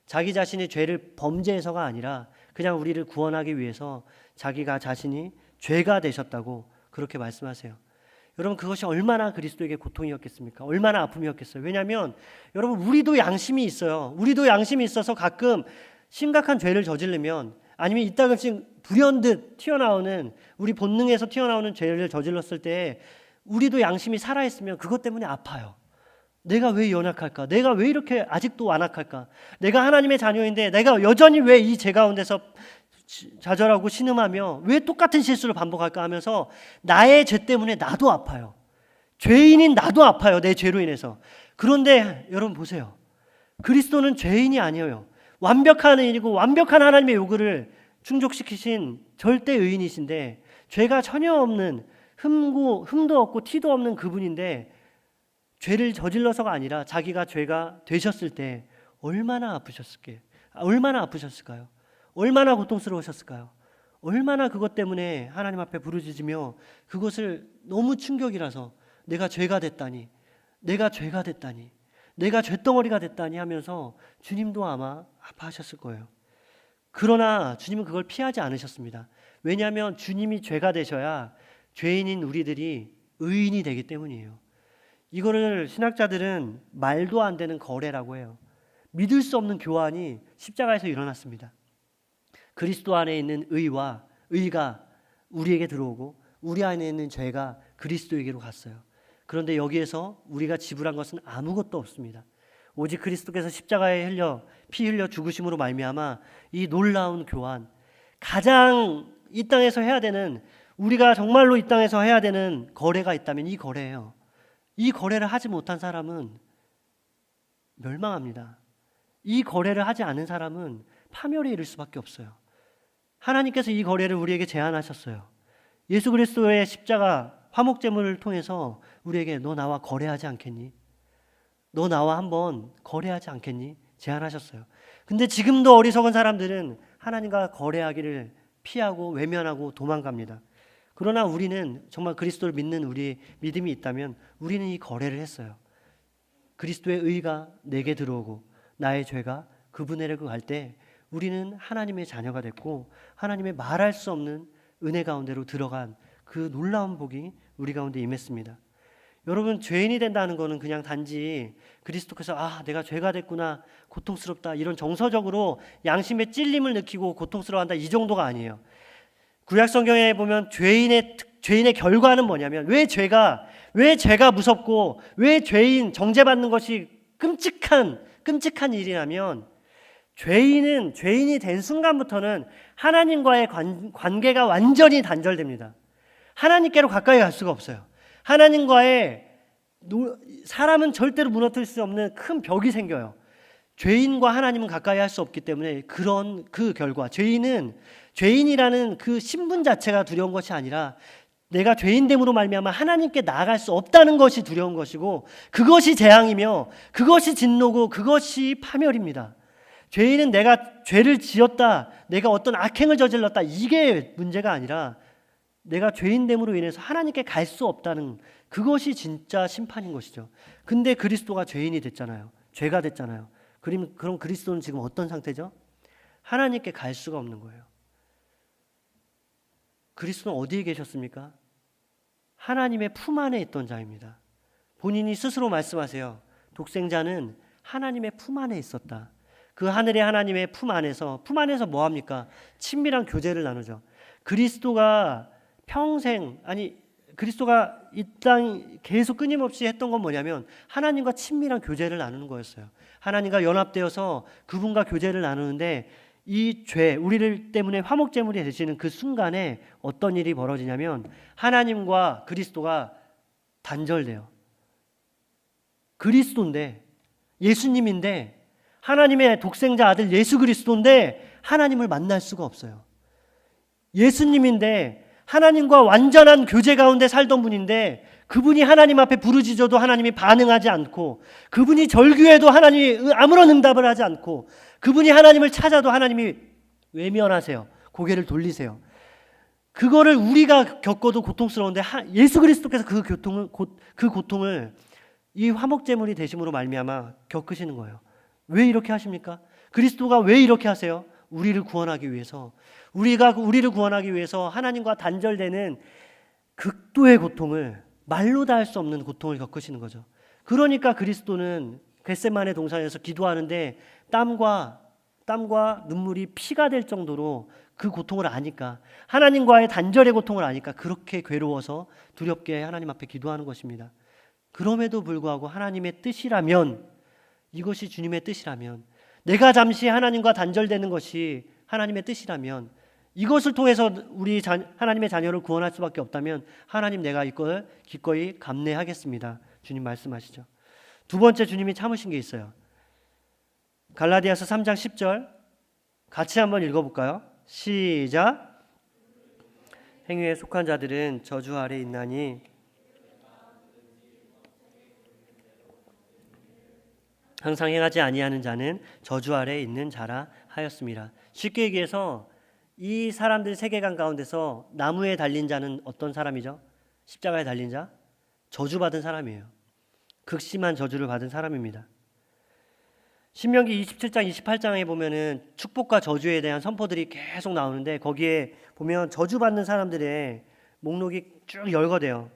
자기 자신이 죄를 범죄해서가 아니라 그냥 우리를 구원하기 위해서 자기가 자신이 죄가 되셨다고 그렇게 말씀하세요. 여러분, 그것이 얼마나 그리스도에게 고통이었겠습니까? 얼마나 아픔이었겠어요? 왜냐하면 여러분, 우리도 양심이 있어요. 우리도 양심이 있어서 가끔 심각한 죄를 저지르면, 아니면 이따금씩 불현듯 튀어나오는, 우리 본능에서 튀어나오는 죄를 저질렀을 때 우리도 양심이 살아있으면 그것 때문에 아파요. 내가 왜 연약할까? 내가 왜 이렇게 아직도 완악할까? 내가 하나님의 자녀인데 내가 여전히 왜 이 죄 가운데서 좌절하고 신음하며 왜 똑같은 실수를 반복할까 하면서 나의 죄 때문에 나도 아파요. 죄인인 나도 아파요. 내 죄로 인해서. 그런데 여러분 보세요. 그리스도는 죄인이 아니에요. 완벽한 의인이고 완벽한 하나님의 요구를 충족시키신 절대 의인이신데, 죄가 전혀 없는, 흠도 없고 티도 없는 그분인데 죄를 저질러서가 아니라 자기가 죄가 되셨을 때 얼마나 아프셨을까요? 얼마나 고통스러우셨을까요? 얼마나 그것 때문에 하나님 앞에 부르짖으며, 그것을 너무 충격이라서 내가 죄가 됐다니, 내가 죄덩어리가 됐다니 하면서 주님도 아마 아파하셨을 거예요. 그러나 주님은 그걸 피하지 않으셨습니다. 왜냐하면 주님이 죄가 되셔야 죄인인 우리들이 의인이 되기 때문이에요. 이거를 신학자들은 말도 안 되는 거래라고 해요. 믿을 수 없는 교환이 십자가에서 일어났습니다. 그리스도 안에 있는 의가 우리에게 들어오고 우리 안에 있는 죄가 그리스도에게로 갔어요. 그런데 여기에서 우리가 지불한 것은 아무것도 없습니다. 오직 그리스도께서 십자가에 피 흘려 죽으심으로 말미암아 이 놀라운 교환, 가장 이 땅에서 해야 되는, 우리가 정말로 이 땅에서 해야 되는 거래가 있다면 이 거래예요. 이 거래를 하지 못한 사람은 멸망합니다. 이 거래를 하지 않은 사람은 파멸에 이를 수밖에 없어요. 하나님께서 이 거래를 우리에게 제안하셨어요. 예수 그리스도의 십자가 화목제물을 통해서 우리에게 너 나와 거래하지 않겠니? 너 나와 한번 거래하지 않겠니? 제안하셨어요. 근데 지금도 어리석은 사람들은 하나님과 거래하기를 피하고 외면하고 도망갑니다. 그러나 우리는 정말 그리스도를 믿는 우리 믿음이 있다면 우리는 이 거래를 했어요. 그리스도의 의가 내게 들어오고 나의 죄가 그분에게 갈 때 우리는 하나님의 자녀가 됐고 하나님의 말할 수 없는 은혜 가운데로 들어간 그 놀라운 복이 우리 가운데 임했습니다. 여러분, 죄인이 된다는 것은 그냥 단지 그리스도께서 내가 죄가 됐구나, 고통스럽다, 이런 정서적으로 양심의 찔림을 느끼고 고통스러워한다, 이 정도가 아니에요. 구약 성경에 보면 죄인의 결과는 뭐냐면 왜 죄가 무섭고 왜 죄인 정죄받는 것이 끔찍한 일이라면 죄인이 된 순간부터는 하나님과의 관계가 완전히 단절됩니다. 하나님께로 가까이 갈 수가 없어요. 사람은 절대로 무너뜨릴 수 없는 큰 벽이 생겨요. 죄인과 하나님은 가까이 할 수 없기 때문에 그 결과, 죄인이라는 그 신분 자체가 두려운 것이 아니라 내가 죄인됨으로 말미암아 하나님께 나아갈 수 없다는 것이 두려운 것이고, 그것이 재앙이며 그것이 진노고 그것이 파멸입니다. 죄인은 내가 죄를 지었다, 내가 어떤 악행을 저질렀다, 이게 문제가 아니라 내가 죄인됨으로 인해서 하나님께 갈 수 없다는, 그것이 진짜 심판인 것이죠. 근데 그리스도가 죄인이 됐잖아요. 죄가 됐잖아요. 그럼 그리스도는 지금 어떤 상태죠? 하나님께 갈 수가 없는 거예요. 그리스도는 어디에 계셨습니까? 하나님의 품 안에 있던 자입니다. 본인이 스스로 말씀하세요. 독생자는 하나님의 품 안에 있었다. 그 하늘의 하나님의 품 안에서 뭐 합니까? 친밀한 교제를 나누죠. 그리스도가 이 땅 계속 끊임없이 했던 건 뭐냐면 하나님과 친밀한 교제를 나누는 거였어요. 하나님과 연합되어서 그분과 교제를 나누는데, 이 우리를 때문에 화목제물이 되시는 그 순간에 어떤 일이 벌어지냐면 하나님과 그리스도가 단절돼요. 그리스도인데, 예수님인데, 하나님의 독생자 아들 예수 그리스도인데 하나님을 만날 수가 없어요. 예수님인데 하나님과 완전한 교제 가운데 살던 분인데 그분이 하나님 앞에 부르짖어도 하나님이 반응하지 않고, 그분이 절규해도 하나님이 아무런 응답을 하지 않고, 그분이 하나님을 찾아도 하나님이 외면하세요. 고개를 돌리세요. 그거를 우리가 겪어도 고통스러운데 예수 그리스도께서 그 고통을 이 화목제물이 되심으로 말미암아 겪으시는 거예요. 왜 이렇게 하십니까? 그리스도가 왜 이렇게 하세요? 우리를 구원하기 위해서, 우리를 구원하기 위해서 하나님과 단절되는 극도의 고통을, 말로 다 할 수 없는 고통을 겪으시는 거죠. 그러니까 그리스도는 겟세마네 동산에서 기도하는데 땀과 눈물이 피가 될 정도로 그 고통을 아니까, 하나님과의 단절의 고통을 아니까 그렇게 괴로워서 두렵게 하나님 앞에 기도하는 것입니다. 그럼에도 불구하고 하나님의 뜻이라면, 이것이 주님의 뜻이라면, 내가 잠시 하나님과 단절되는 것이 하나님의 뜻이라면, 이것을 통해서 하나님의 자녀를 구원할 수밖에 없다면 하나님, 내가 이걸 기꺼이 감내하겠습니다. 주님 말씀하시죠. 두 번째 주님이 참으신 게 있어요. 갈라디아서 3장 10절 같이 한번 읽어볼까요? 시작. 행위에 속한 자들은 저주 아래 있나니 항상 행하지 아니하는 자는 저주 아래 있는 자라 하였습니다. 쉽게 얘기해서 이 사람들 세계관 가운데서 나무에 달린 자는 어떤 사람이죠? 십자가에 달린 자? 저주받은 사람이에요. 극심한 저주를 받은 사람입니다. 신명기 27장 28장에 보면은 축복과 저주에 대한 선포들이 계속 나오는데, 거기에 보면 저주받는 사람들의 목록이 쭉 열거돼요.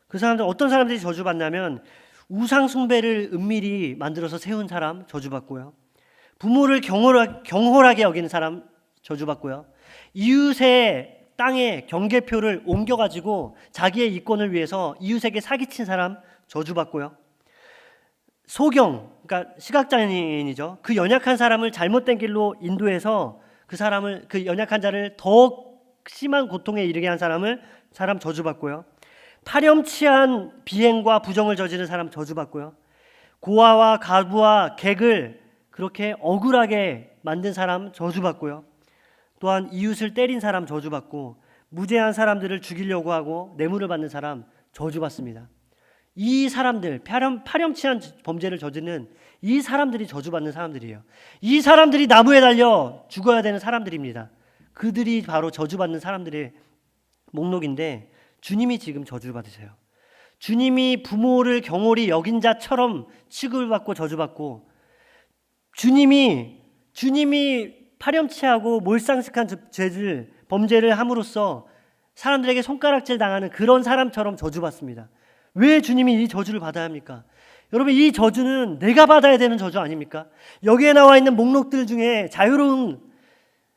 그 사람들, 어떤 사람들이 저주받냐면 우상 숭배를 은밀히 만들어서 세운 사람 저주받고요, 부모를 경홀하게 여기는 사람 저주받고요, 이웃의 땅에 경계표를 옮겨가지고 자기의 이권을 위해서 이웃에게 사기친 사람 저주받고요, 소경, 그러니까 시각장애인이죠. 그 연약한 사람을 잘못된 길로 인도해서 그 연약한 자를 더 심한 고통에 이르게 한 사람 저주받고요. 파렴치한 비행과 부정을 저지른 사람 저주받고요. 고아와 가부와 객을 그렇게 억울하게 만든 사람 저주받고요. 또한 이웃을 때린 사람 저주받고 무죄한 사람들을 죽이려고 하고 뇌물을 받는 사람 저주받습니다. 이 사람들, 파렴치한 범죄를 저지르는 이 사람들이 저주받는 사람들이에요. 이 사람들이 나무에 달려 죽어야 되는 사람들입니다. 그들이 바로 저주받는 사람들의 목록인데 주님이 지금 저주를 받으세요. 주님이 부모를 경홀히 여긴 자처럼 취급을 받고 저주받고 주님이 파렴치하고 몰상식한 범죄를 함으로써 사람들에게 손가락질 당하는 그런 사람처럼 저주받습니다. 왜 주님이 이 저주를 받아야 합니까? 여러분, 이 저주는 내가 받아야 되는 저주 아닙니까? 여기에 나와 있는 목록들 중에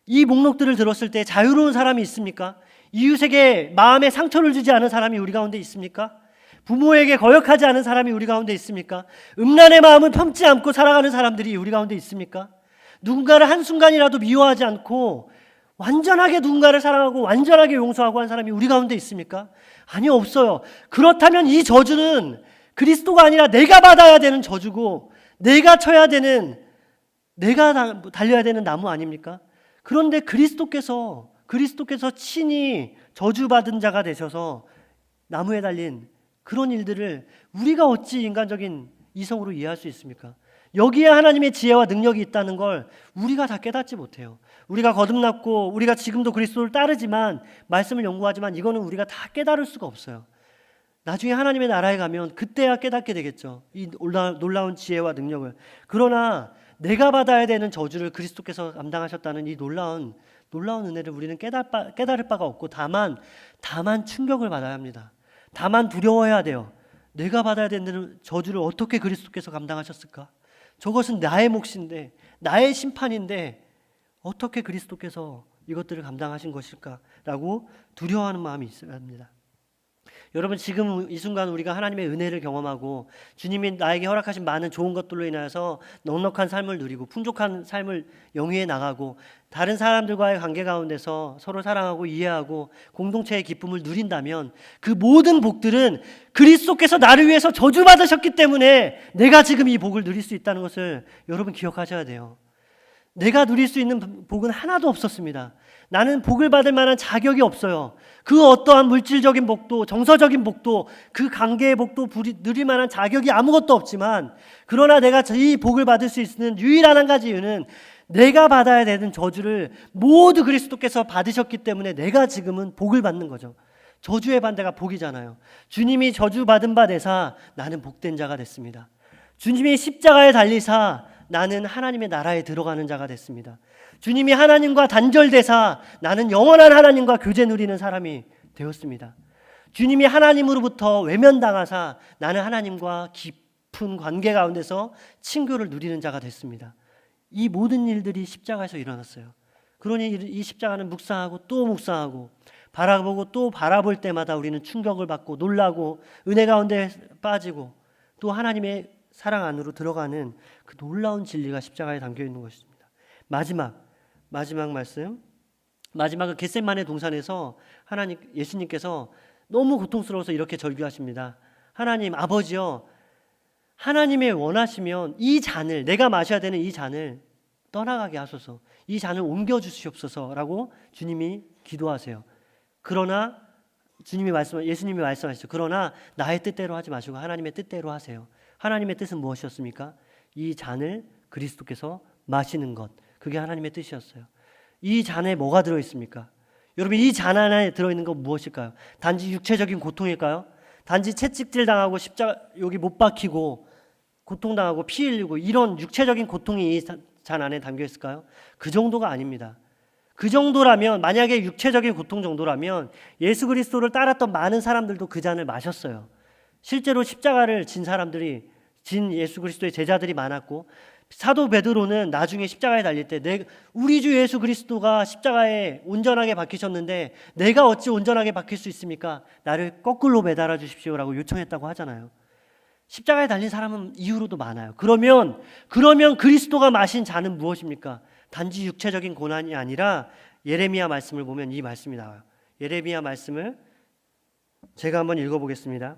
이 목록들을 들었을 때 자유로운 사람이 있습니까? 이웃에게 마음에 상처를 주지 않은 사람이 우리 가운데 있습니까? 부모에게 거역하지 않은 사람이 우리 가운데 있습니까? 음란의 마음을 품지 않고 살아가는 사람들이 우리 가운데 있습니까? 누군가를 한순간이라도 미워하지 않고 완전하게 누군가를 사랑하고 완전하게 용서하고 한 사람이 우리 가운데 있습니까? 아니요, 없어요. 그렇다면 이 저주는 그리스도가 아니라 내가 받아야 되는 저주고 내가 달려야 되는 나무 아닙니까? 그런데 그리스도께서 친히 저주받은 자가 되셔서 나무에 달린 그런 일들을 우리가 어찌 인간적인 이성으로 이해할 수 있습니까? 여기에 하나님의 지혜와 능력이 있다는 걸 우리가 다 깨닫지 못해요. 우리가 거듭났고 우리가 지금도 그리스도를 따르지만 말씀을 연구하지만 이거는 우리가 다 깨달을 수가 없어요. 나중에 하나님의 나라에 가면 그때야 깨닫게 되겠죠. 이 놀라운 지혜와 능력을. 그러나 내가 받아야 되는 저주를 그리스도께서 감당하셨다는 이 놀라운 은혜를 우리는 깨달을 바가 없고 다만 충격을 받아야 합니다. 다만 두려워해야 돼요. 내가 받아야 되는 저주를 어떻게 그리스도께서 감당하셨을까? 저것은 나의 몫인데 나의 심판인데 어떻게 그리스도께서 이것들을 감당하신 것일까라고 두려워하는 마음이 있어야 합니다. 여러분, 지금 이 순간 우리가 하나님의 은혜를 경험하고 주님이 나에게 허락하신 많은 좋은 것들로 인하여서 넉넉한 삶을 누리고 풍족한 삶을 영위해 나가고 다른 사람들과의 관계 가운데서 서로 사랑하고 이해하고 공동체의 기쁨을 누린다면 그 모든 복들은 그리스도께서 나를 위해서 저주받으셨기 때문에 내가 지금 이 복을 누릴 수 있다는 것을 여러분 기억하셔야 돼요. 내가 누릴 수 있는 복은 하나도 없었습니다. 나는 복을 받을 만한 자격이 없어요. 그 어떠한 물질적인 복도 정서적인 복도 그 관계의 복도 누릴 만한 자격이 아무것도 없지만 그러나 내가 이 복을 받을 수 있는 유일한 한 가지 이유는 내가 받아야 되는 저주를 모두 그리스도께서 받으셨기 때문에 내가 지금은 복을 받는 거죠. 저주의 반대가 복이잖아요. 주님이 저주받은 바 되사 나는 복된 자가 됐습니다. 주님이 십자가에 달리사 나는 하나님의 나라에 들어가는 자가 됐습니다. 주님이 하나님과 단절되사 나는 영원한 하나님과 교제 누리는 사람이 되었습니다. 주님이 하나님으로부터 외면당하사 나는 하나님과 깊은 관계 가운데서 친교를 누리는 자가 됐습니다. 이 모든 일들이 십자가에서 일어났어요. 그러니 이 십자가는 묵상하고 또 묵상하고 바라보고 또 바라볼 때마다 우리는 충격을 받고 놀라고 은혜 가운데 빠지고 또 하나님의 사랑 안으로 들어가는 그 놀라운 진리가 십자가에 담겨 있는 것입니다. 마지막 말씀. 마지막은 겟세마네 동산에서 예수님께서 너무 고통스러워서 이렇게 절규하십니다. 하나님 아버지여, 하나님이 원하시면 이 잔을, 내가 마셔야 되는 이 잔을 떠나가게 하소서. 이 잔을 옮겨 주시옵소서라고 주님이 기도하세요. 그러나 예수님이 말씀하시죠. 그러나 나의 뜻대로 하지 마시고 하나님의 뜻대로 하세요. 하나님의 뜻은 무엇이었습니까? 이 잔을 그리스도께서 마시는 것. 그게 하나님의 뜻이었어요. 이 잔에 뭐가 들어있습니까? 여러분, 이 잔 안에 들어있는 건 무엇일까요? 단지 육체적인 고통일까요? 단지 채찍질 당하고 십자가 여기 못 박히고 고통당하고 피 흘리고 이런 육체적인 고통이 이 잔 안에 담겨 있을까요? 그 정도가 아닙니다. 그 정도라면, 만약에 육체적인 고통 정도라면 예수 그리스도를 따랐던 많은 사람들도 그 잔을 마셨어요. 실제로 십자가를 진 예수 그리스도의 제자들이 많았고 사도 베드로는 나중에 십자가에 달릴 때 우리 주 예수 그리스도가 십자가에 온전하게 박히셨는데 내가 어찌 온전하게 박힐 수 있습니까? 나를 거꾸로 매달아 주십시오라고 요청했다고 하잖아요. 십자가에 달린 사람은 이후로도 많아요. 그러면 그리스도가 마신 잔은 무엇입니까? 단지 육체적인 고난이 아니라 예레미야 말씀을 보면 이 말씀이 나와요. 예레미야 말씀을 제가 한번 읽어보겠습니다.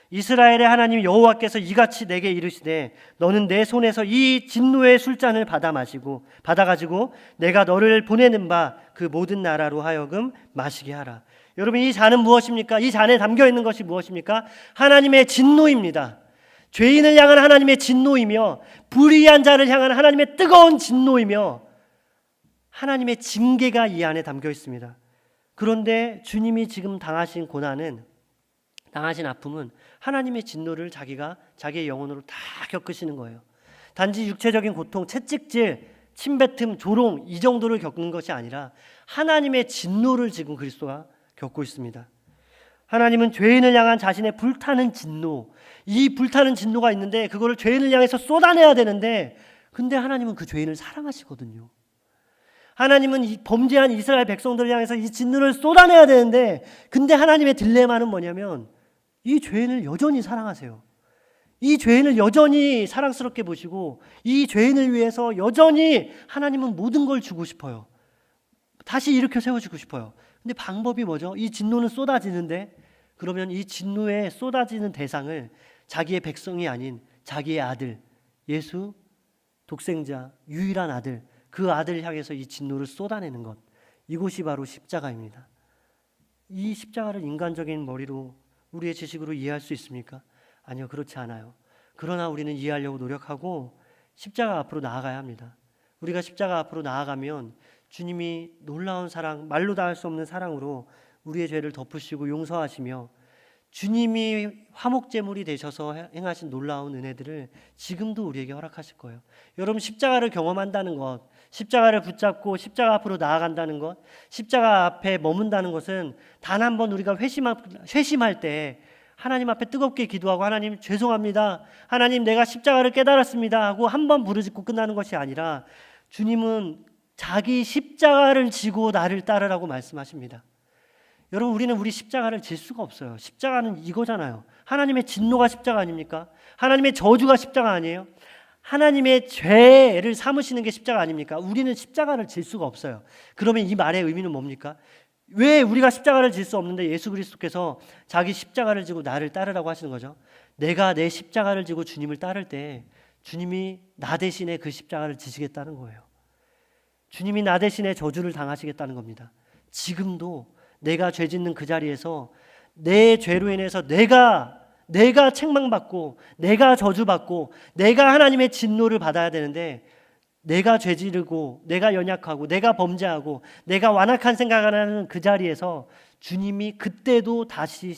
이스라엘의 하나님 여호와께서 이같이 내게 이르시되 너는 내 손에서 이 진노의 술잔을 받아가지고 내가 너를 보내는 바 그 모든 나라로 하여금 마시게 하라. 여러분, 이 잔은 무엇입니까? 이 잔에 담겨 있는 것이 무엇입니까? 하나님의 진노입니다. 죄인을 향한 하나님의 진노이며 불의한 자를 향한 하나님의 뜨거운 진노이며 하나님의 징계가 이 안에 담겨 있습니다. 그런데 주님이 지금 당하신 고난은, 당하신 아픔은 하나님의 진노를 자기의 영혼으로 다 겪으시는 거예요. 단지 육체적인 고통, 채찍질, 침뱉음, 조롱 이 정도를 겪는 것이 아니라 하나님의 진노를 지금 그리스도가 겪고 있습니다. 하나님은 죄인을 향한 자신의 불타는 진노, 이 불타는 진노가 있는데 그거를 죄인을 향해서 쏟아내야 되는데, 근데 하나님은 그 죄인을 사랑하시거든요. 하나님은 이 범죄한 이스라엘 백성들을 향해서 이 진노를 쏟아내야 되는데, 근데 하나님의 딜레마는 뭐냐면 이 죄인을 여전히 사랑하세요. 이 죄인을 여전히 사랑스럽게 보시고 이 죄인을 위해서 여전히 하나님은 모든 걸 주고 싶어요. 다시 일으켜 세워주고 싶어요. 근데 방법이 뭐죠? 이 진노는 쏟아지는데, 그러면 이 진노에 쏟아지는 대상을 자기의 백성이 아닌 자기의 아들, 예수 독생자, 유일한 아들, 그 아들을 향해서 이 진노를 쏟아내는 것, 이곳이 바로 십자가입니다. 이 십자가를 인간적인 머리로, 우리의 지식으로 이해할 수 있습니까? 아니요, 그렇지 않아요. 그러나 우리는 이해하려고 노력하고 십자가 앞으로 나아가야 합니다. 우리가 십자가 앞으로 나아가면 주님이 놀라운 사랑, 말로 다 할 수 없는 사랑으로 우리의 죄를 덮으시고 용서하시며 주님이 화목제물이 되셔서 행하신 놀라운 은혜들을 지금도 우리에게 허락하실 거예요. 여러분, 십자가를 경험한다는 것, 십자가를 붙잡고 십자가 앞으로 나아간다는 것, 십자가 앞에 머문다는 것은 단 한 번 우리가 회심할 때 하나님 앞에 뜨겁게 기도하고 하나님 죄송합니다, 하나님 내가 십자가를 깨달았습니다 하고 한 번 부르짖고 끝나는 것이 아니라 주님은 자기 십자가를 지고 나를 따르라고 말씀하십니다. 여러분, 우리는 우리 십자가를 질 수가 없어요. 십자가는 이거잖아요. 하나님의 진노가 십자가 아닙니까? 하나님의 저주가 십자가 아니에요? 하나님의 죄를 삼으시는 게 십자가 아닙니까? 우리는 십자가를 질 수가 없어요. 그러면 이 말의 의미는 뭡니까? 왜 우리가 십자가를 질 수 없는데 예수 그리스도께서 자기 십자가를 지고 나를 따르라고 하시는 거죠? 내가 내 십자가를 지고 주님을 따를 때 주님이 나 대신에 그 십자가를 지시겠다는 거예요. 주님이 나 대신에 저주를 당하시겠다는 겁니다. 지금도 내가 죄 짓는 그 자리에서 내 죄로 인해서 내가 책망받고 내가 저주받고 내가 하나님의 진노를 받아야 되는데, 내가 죄 지르고 내가 연약하고 내가 범죄하고 내가 완악한 생각을 하는 그 자리에서 주님이 그때도 다시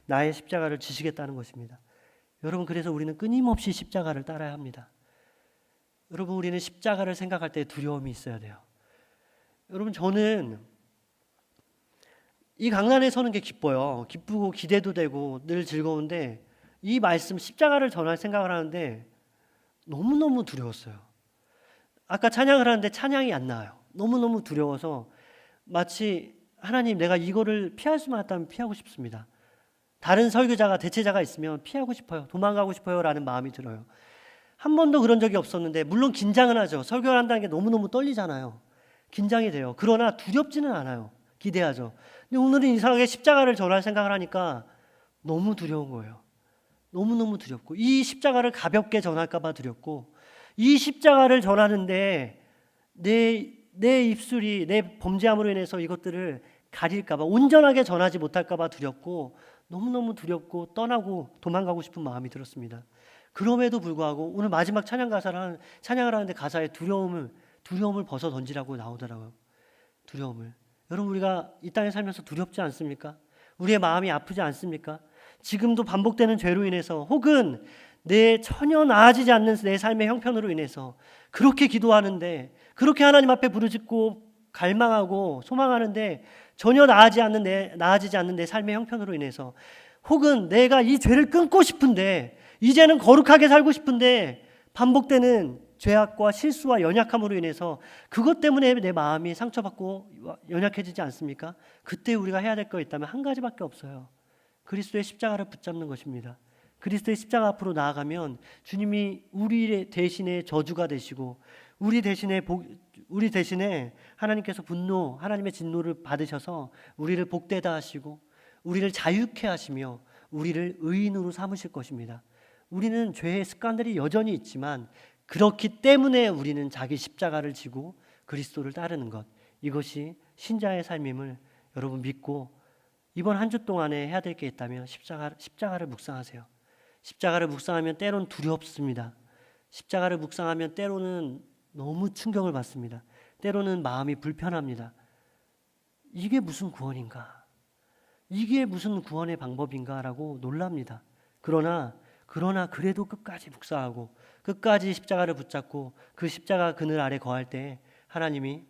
나의 십자가를 지시겠다는 것입니다. 여러분, 그래서 우리는 끊임없이 십자가를 따라야 합니다. 여러분, 우리는 십자가를 생각할 때 두려움이 있어야 돼요. 여러분, 저는 이 강단에 서는 게 기뻐요. 기쁘고 기대도 되고 늘 즐거운데, 이 말씀 십자가를 전할 생각을 하는데 너무너무 두려웠어요. 아까 찬양을 하는데 찬양이 안 나와요. 너무너무 두려워서 마치 하나님, 내가 이거를 피할 수만 있다면 피하고 싶습니다. 다른 설교자가, 대체자가 있으면 피하고 싶어요. 도망가고 싶어요 라는 마음이 들어요. 한 번도 그런 적이 없었는데, 물론 긴장은 하죠. 설교를 한다는 게 너무너무 떨리잖아요. 긴장이 돼요. 그러나 두렵지는 않아요. 기대하죠. 근데 오늘은 이상하게 십자가를 전할 생각을 하니까 너무 두려운 거예요. 너무너무 두렵고, 이 십자가를 가볍게 전할까 봐 두렵고, 이 십자가를 전하는데 내 입술이 내 범죄함으로 인해서 이것들을 가릴까 봐, 온전하게 전하지 못할까 봐 두렵고, 너무너무 두렵고 떠나고 도망가고 싶은 마음이 들었습니다. 그럼에도 불구하고 오늘 마지막 찬양을 하는데 가사에 두려움을 벗어 던지라고 나오더라고요. 두려움을. 여러분, 우리가 이 땅에 살면서 두렵지 않습니까? 우리의 마음이 아프지 않습니까? 지금도 반복되는 죄로 인해서, 혹은 내 전혀 나아지지 않는 내 삶의 형편으로 인해서 그렇게 기도하는데, 그렇게 하나님 앞에 부르짖고 갈망하고 소망하는데 전혀 나아지지 않는 내 삶의 형편으로 인해서, 혹은 내가 이 죄를 끊고 싶은데, 이제는 거룩하게 살고 싶은데 반복되는 죄악과 실수와 연약함으로 인해서 그것 때문에 내 마음이 상처받고 연약해지지 않습니까? 그때 우리가 해야 될 거 있다면 한 가지밖에 없어요. 그리스도의 십자가를 붙잡는 것입니다. 그리스도의 십자가 앞으로 나아가면 주님이 우리 대신에 저주가 되시고 우리 대신에 하나님께서 하나님의 진노를 받으셔서 우리를 복되다 하시고 우리를 자유케 하시며 우리를 의인으로 삼으실 것입니다. 우리는 죄의 습관들이 여전히 있지만 그렇기 때문에 우리는 자기 십자가를 지고 그리스도를 따르는 것, 이것이 신자의 삶임을 여러분 믿고 이번 한 주 동안에 해야 될 게 있다면 십자가를 묵상하세요. 십자가를 묵상하면 때로는 두렵습니다. 십자가를 묵상하면 때로는 너무 충격을 받습니다. 때로는 마음이 불편합니다. 이게 무슨 구원인가? 이게 무슨 구원의 방법인가? 라고 놀랍니다. 그러나 그래도 끝까지 묵상하고 끝까지 십자가를 붙잡고 그 십자가 그늘 아래 거할 때 하나님이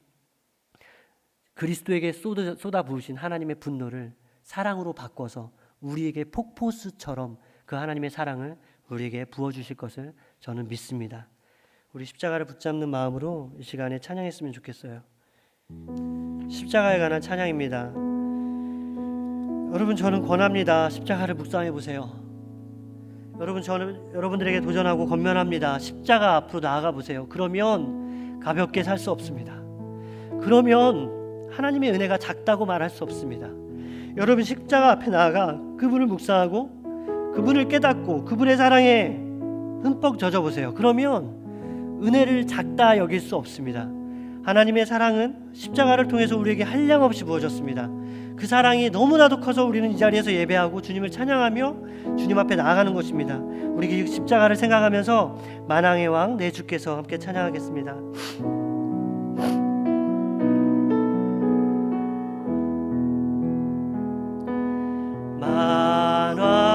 그리스도에게 쏟아 부으신 하나님의 분노를 사랑으로 바꿔서 우리에게 폭포수처럼 그 하나님의 사랑을 우리에게 부어주실 것을 저는 믿습니다. 우리 십자가를 붙잡는 마음으로 이 시간에 찬양했으면 좋겠어요. 십자가에 관한 찬양입니다. 여러분, 저는 권합니다. 십자가를 묵상해 보세요. 저는 여러분들에게 도전하고 권면합니다. 십자가 앞으로 나아가 보세요. 그러면 가볍게 살 수 없습니다. 그러면 하나님의 은혜가 작다고 말할 수 없습니다. 여러분, 십자가 앞에 나아가 그분을 묵상하고 그분을 깨닫고 그분의 사랑에 흠뻑 젖어보세요. 그러면 은혜를 작다 여길 수 없습니다. 하나님의 사랑은 십자가를 통해서 우리에게 한량없이 부어졌습니다. 그 사랑이 너무나도 커서 우리는 이 자리에서 예배하고 주님을 찬양하며 주님 앞에 나아가는 것입니다. 우리 십자가를 생각하면서 만왕의 왕 내 주께서 함께 찬양하겠습니다.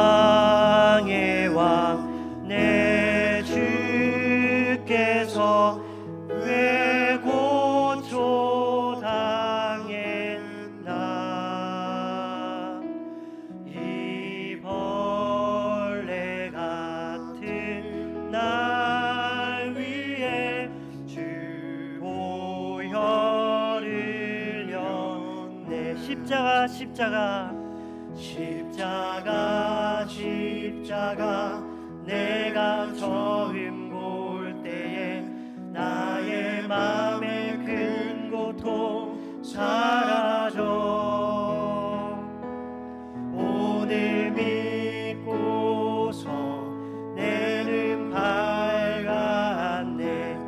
만왕의 왕 내 주께서 왜 고초 당했나. 이 벌레 같은 날 위해 주 보혈을 흘렸네. 십자가 내가 처음 볼 때에 나의 맘의 큰 고통 사라져. 오늘 믿고서 내는 밝았네.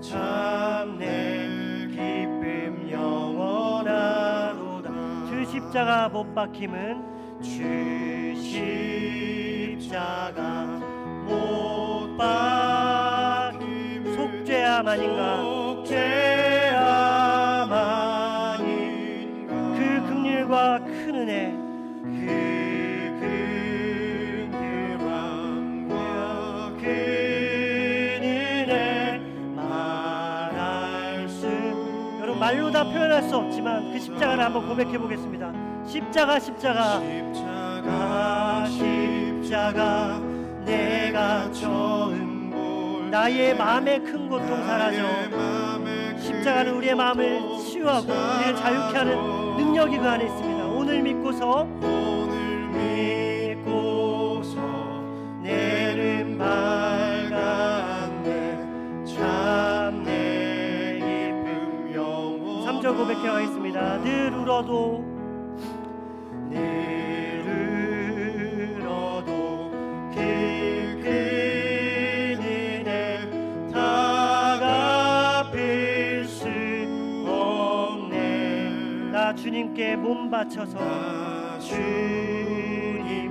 참 내 기쁨 영원하도다. 주 십자가 못 박힘은 주 십자가 못 박힘 속죄야만인가. 그 긍휼과 큰 은혜, 여러분 말로 다 표현할 수 없지만 그 십자가를 한번 고백해 보겠습니다. 십자가 내가 처음 볼 나의 마음의 큰 고통 사라져. 십자가는 우리의 마음을 치유하고 우리를 자유케 하는 능력이 그 안에 있습니다. 오늘 믿고서 내는 밝았네. 참 내 기쁨 영원. 3절 고백해 가겠습니다. 늘 울어도 주님께 몸 바쳐서 주의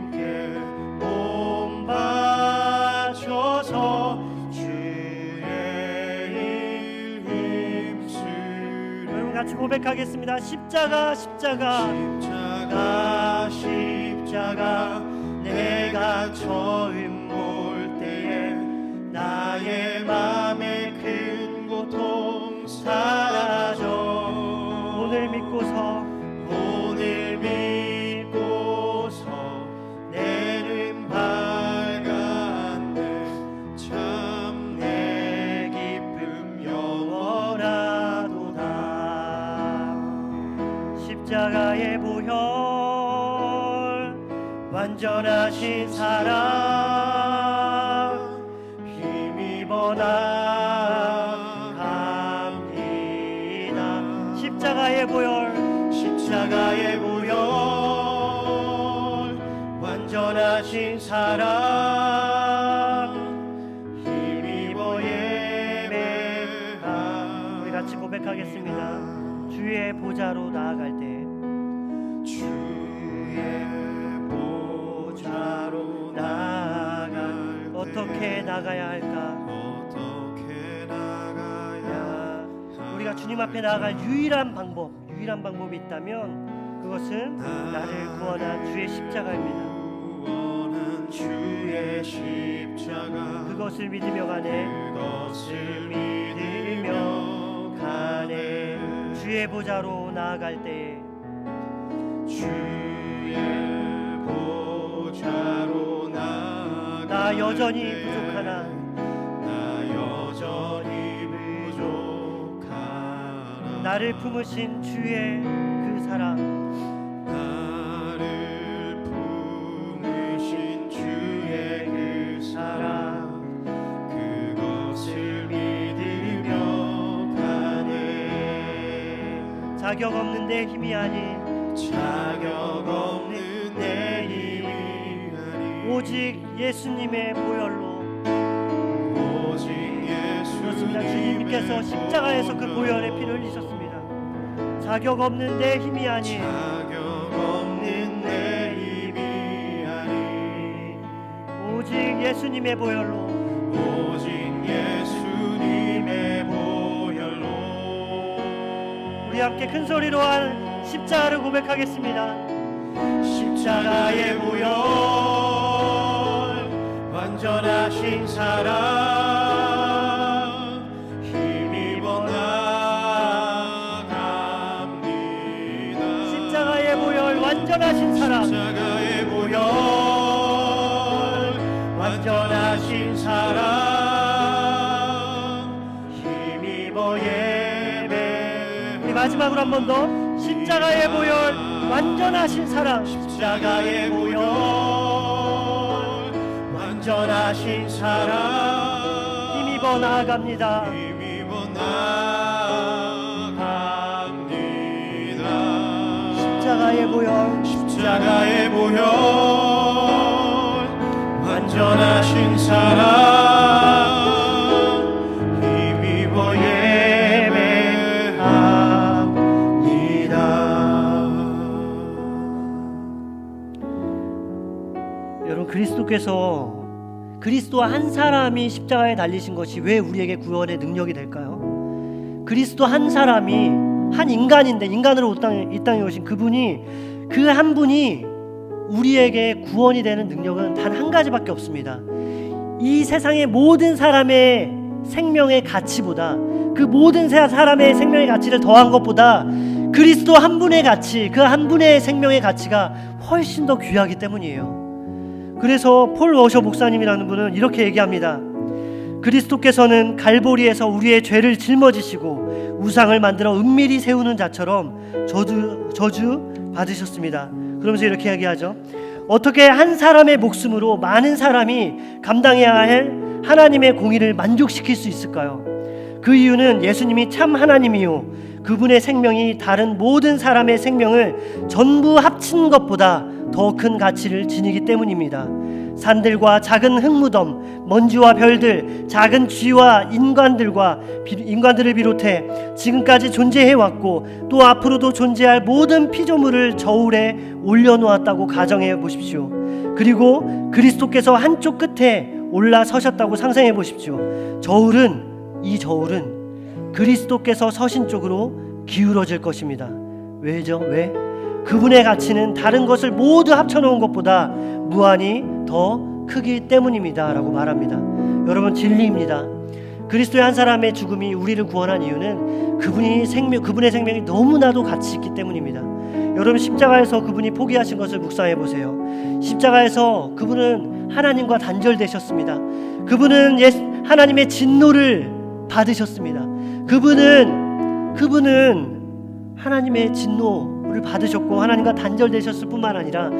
일 힘쓰리. 여러분 같이 고백하겠습니다. 십자가 내가 처음 볼 때에 나의 맘의 큰 고통 사라져. 오늘 믿고서 내는 밝았네. 참 내 기쁨 영원하도다. 십자가의 보혈 완전하신 사랑 힘입어 나갑니다. 십자가의 보혈 완전하신 사랑 힘입어 예배하. 우리 같이 고백하겠습니다. 주의 보좌로 나아갈 때 주의 보좌로 나아갈 어떻게 나가야 할까? 우리가 주님 앞에 나아갈 유일한 방법이 있다면 그것은 나를 구원한 주의 십자가입니다. 주의 십자가 그것을 믿으며 가네. 주의 보좌로 나아갈 때에 주의 보좌로 나아갈 나 여전히 부족하나 나를 품으신 주의 그 사랑 나를 품으신 주의 그 사랑 그것을 믿으며 가네. 자격 없는 내 힘이 아닌 내 힘이 아닌 오직 예수님의 보혈로 오직 그렇습니다. 주님께서 십자가에서 그 보혈의 피를 흘리셨습니다. 자격 없는 내 힘이 아닌 내 힘이 아닌 오직 예수님의 보혈로 오직 예수님의 보혈로 우리 함께 큰 소리로 한 십자가를 고백하겠습니다. 십자가의 보혈 완전하신 사랑 힘입어 나갑니다. 십자가의 보혈 완전하신 사랑 십자가의 보혈 완전하신 사랑 힘입어 예배. 우리 마지막으로 한 번 더 십자가의 보혈 완전하신 사랑 십자가의 보혈 완전하신 사랑 힘입어 나아갑니다. 힘입어 나아갑니다. 십자가의 보혈 십자가의 보혈 완전하신 사랑 힘입어 예배합니다. 여러분 그리스도 한 사람이 십자가에 달리신 것이 왜 우리에게 구원의 능력이 될까요? 그리스도 한 사람이 한 인간인데 인간으로 이 땅에 오신 그분이 그 한 분이 우리에게 구원이 되는 능력은 단 한 가지밖에 없습니다. 이 세상의 모든 사람의 생명의 가치보다 그 모든 사람의 생명의 가치를 더한 것보다 그리스도 한 분의 가치, 그 한 분의 생명의 가치가 훨씬 더 귀하기 때문이에요. 그래서 폴 워셔 목사님이라는 분은 이렇게 얘기합니다. 그리스도께서는 갈보리에서 우리의 죄를 짊어지시고 우상을 만들어 은밀히 세우는 자처럼 저주 받으셨습니다. 그러면서 이렇게 이야기하죠. 어떻게 한 사람의 목숨으로 많은 사람이 감당해야 할 하나님의 공의를 만족시킬 수 있을까요? 그 이유는 예수님이 참 하나님이요 그분의 생명이 다른 모든 사람의 생명을 전부 합친 것보다 더 큰 가치를 지니기 때문입니다. 산들과 작은 흙무덤, 먼지와 별들, 작은 쥐와 인간들을 비롯해 지금까지 존재해왔고 또 앞으로도 존재할 모든 피조물을 저울에 올려놓았다고 가정해 보십시오. 그리고 그리스도께서 한쪽 끝에 올라서셨다고 상상해 보십시오. 이 저울은 그리스도께서 서신 쪽으로 기울어질 것입니다. 왜죠? 왜? 그분의 가치는 다른 것을 모두 합쳐놓은 것보다 무한히 더 크기 때문입니다 라고 말합니다. 여러분, 진리입니다. 그리스도의 한 사람의 죽음이 우리를 구원한 이유는 그분의 생명이 너무나도 가치 있기 때문입니다. 여러분, 십자가에서 그분이 포기하신 것을 묵상해 보세요. 십자가에서 그분은 하나님과 단절되셨습니다. 그분은 하나님의 진노를 받으셨습니다. 그분은 하나님의 진노, 를 받으셨고 하나님과 단절되셨을 뿐만 아니라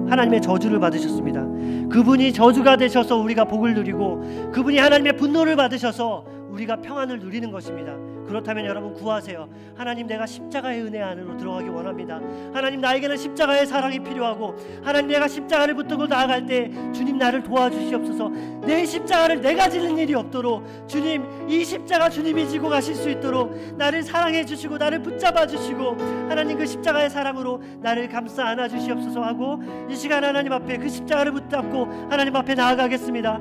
하나님의 저주를 받으셨습니다. 그분이 저주가 되셔서 우리가 복을 누리고 그분이 하나님의 분노를 받으셔서 우리가 평안을 누리는 것입니다. 그렇다면 여러분 구하세요. 하나님, 내가 십자가의 은혜 안으로 들어가기 원합니다. 하나님, 나에게는 십자가의 사랑이 필요하고 하나님, 내가 십자가를 붙들고 나아갈 때 주님 나를 도와주시옵소서. 내 십자가를 내가 지는 일이 없도록 주님, 이 십자가 주님이 지고 가실 수 있도록 나를 사랑해 주시고 나를 붙잡아 주시고 하나님, 그 십자가의 사랑으로 나를 감싸 안아 주시옵소서 하고 이 시간 하나님 앞에 그 십자가를 붙잡고 하나님 앞에 나아가겠습니다.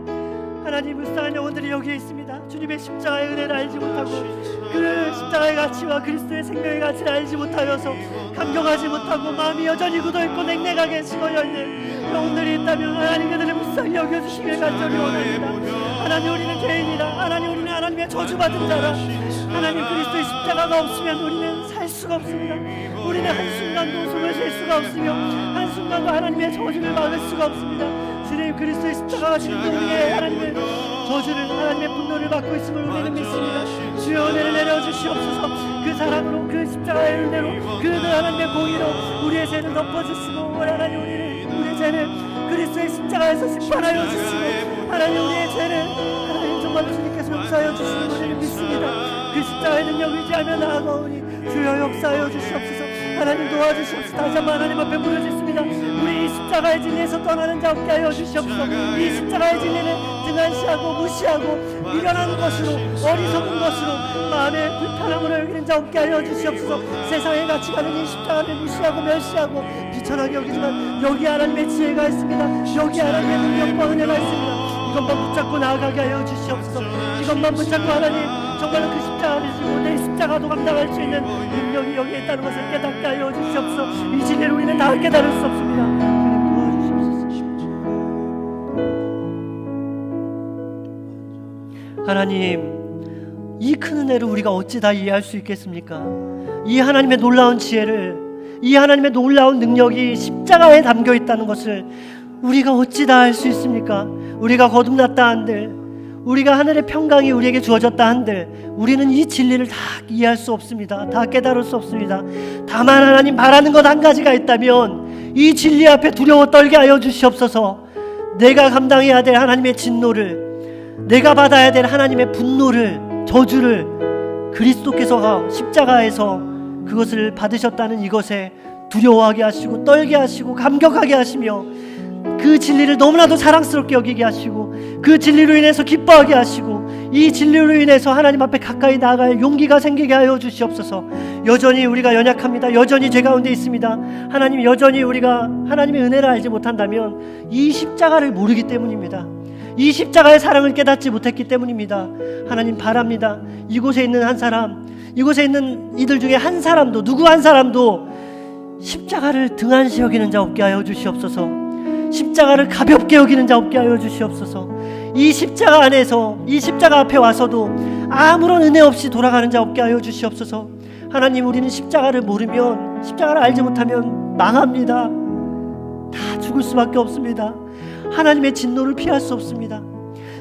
하나님, 불쌍한 영혼들이 여기에 있습니다. 주님의 십자가의 은혜를 알지 못하고 그 십자가의 가치와 그리스도의 생명의 가치를 알지 못하여서 감격하지 못하고 마음이 여전히 굳어있고 냉랭하게 식어있는 영혼들이 있다면 하나님, 그들을 불쌍히 여겨주시길 간절히 원합니다. 하나님, 우리는 죄인이다. 하나님, 우리는 하나님의 저주받은 자라. 하나님, 그리스도의 십자가가 없으면 우리는 살 수가 없습니다. 우리는 한순간도 숨을 쉴 수가 없으며 한순간도 하나님의 저주를 막을 수가 없습니다. 주님, 그리스도의 십자가가 지금 우리의 하나님의 저주를, 하나님의 분노를 받고 있음을 우리는 믿습니다. 주여, 은혜를 내려주시옵소서. 그 사랑으로, 그 십자가의 은혜로, 그 하나님의 공의로 우리의 죄를 덮어주시고 하나님, 우리의 죄를 그리스도의 십자가에서 심판하여 주시고 하나님, 우리의 죄를 하나님 정말 주님께서 용서하여 주시는 우리를 믿습니다. 그 십자가의 능력 의지하며 나아가오니 주여 역사하여 주시옵소서. 하나님, 도와주시옵소서. 다시 한번 하나님 앞에 모여주십니다. 우리 이 십자가의 진리에서 떠나는 자 없게 하여 주시옵소서. 이 십자가의 진리는 등한시하고 무시하고 미련한 것으로, 어리석은 것으로, 마음의 불편함으로 여기는 자 없게 하여 주시옵소서. 세상의 가치가는 이 십자가를 무시하고 멸시하고 비천하게 여기지만 여기 하나님의 지혜가 있습니다. 여기 하나님의 능력과 은혜가 있습니다. 이것만 붙잡고 나아가게 하여 주시옵소서. 이것만 붙잡고 하나님, 정말로 그 십자가를 지고 내 십자가도 감당할 수 있는 능력이 여기에 있다는 것을 깨닫게 하여 주시옵소서. 이 진리를 우리는 다 깨달을 수 없습니다. 하나님, 이 큰 은혜를 우리가 어찌 다 이해할 수 있겠습니까? 이 하나님의 놀라운 지혜를, 이 하나님의 놀라운 능력이 십자가에 담겨 있다는 것을 우리가 어찌 다 알 수 있습니까? 우리가 거듭났다 한들, 우리가 하늘의 평강이 우리에게 주어졌다 한들 우리는 이 진리를 다 이해할 수 없습니다. 다 깨달을 수 없습니다. 다만 하나님, 바라는 것 한 가지가 있다면 이 진리 앞에 두려워 떨게 하여 주시옵소서. 내가 감당해야 될 하나님의 진노를, 내가 받아야 될 하나님의 분노를, 저주를 그리스도께서 십자가에서 그것을 받으셨다는 이것에 두려워하게 하시고 떨게 하시고 감격하게 하시며 그 진리를 너무나도 사랑스럽게 여기게 하시고 그 진리로 인해서 기뻐하게 하시고 이 진리로 인해서 하나님 앞에 가까이 나아갈 용기가 생기게 하여 주시옵소서. 여전히 우리가 연약합니다. 여전히 죄 가운데 있습니다. 하나님, 여전히 우리가 하나님의 은혜를 알지 못한다면 이 십자가를 모르기 때문입니다. 이 십자가의 사랑을 깨닫지 못했기 때문입니다. 하나님, 바랍니다. 이곳에 있는 한 사람, 이곳에 있는 이들 중에 한 사람도, 누구 한 사람도 십자가를 등한시 여기는 자 없게 하여 주시옵소서. 십자가를 가볍게 여기는 자 없게 하여 주시옵소서. 이 십자가 안에서, 이 십자가 앞에 와서도 아무런 은혜 없이 돌아가는 자 없게 하여 주시옵소서. 하나님, 우리는 십자가를 모르면, 십자가를 알지 못하면 망합니다. 다 죽을 수밖에 없습니다. 하나님의 진노를 피할 수 없습니다.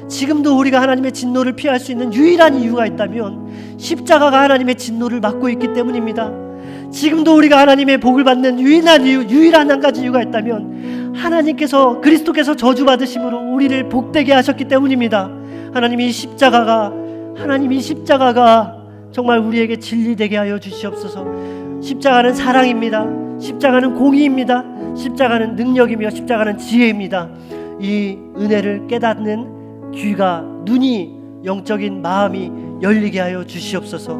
지금도 우리가 하나님의 진노를 피할 수 있는 유일한 이유가 있다면 십자가가 하나님의 진노를 막고 있기 때문입니다. 지금도 우리가 하나님의 복을 받는 유일한 이유, 유일한 한 가지 이유가 있다면 하나님께서, 그리스도께서 저주받으심으로 우리를 복되게 하셨기 때문입니다. 하나님, 이 십자가가 정말 우리에게 진리되게 하여 주시옵소서. 십자가는 사랑입니다. 십자가는 공의입니다. 십자가는 능력이며 십자가는 지혜입니다. 이 은혜를 깨닫는 귀가, 눈이, 영적인 마음이 열리게 하여 주시옵소서.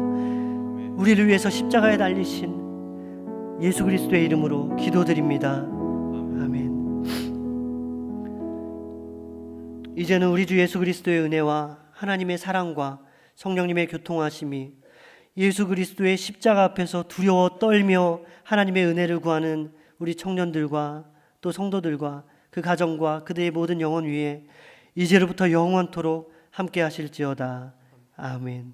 우리를 위해서 십자가에 달리신 예수 그리스도의 이름으로 기도드립니다. 아멘. 이제는 우리 주 예수 그리스도의 은혜와 하나님의 사랑과 성령님의 교통하심이 예수 그리스도의 십자가 앞에서 두려워 떨며 하나님의 은혜를 구하는 우리 청년들과 또 성도들과 그 가정과 그들의 모든 영혼 위에 이제로부터 영원토록 함께 하실지어다. 아멘.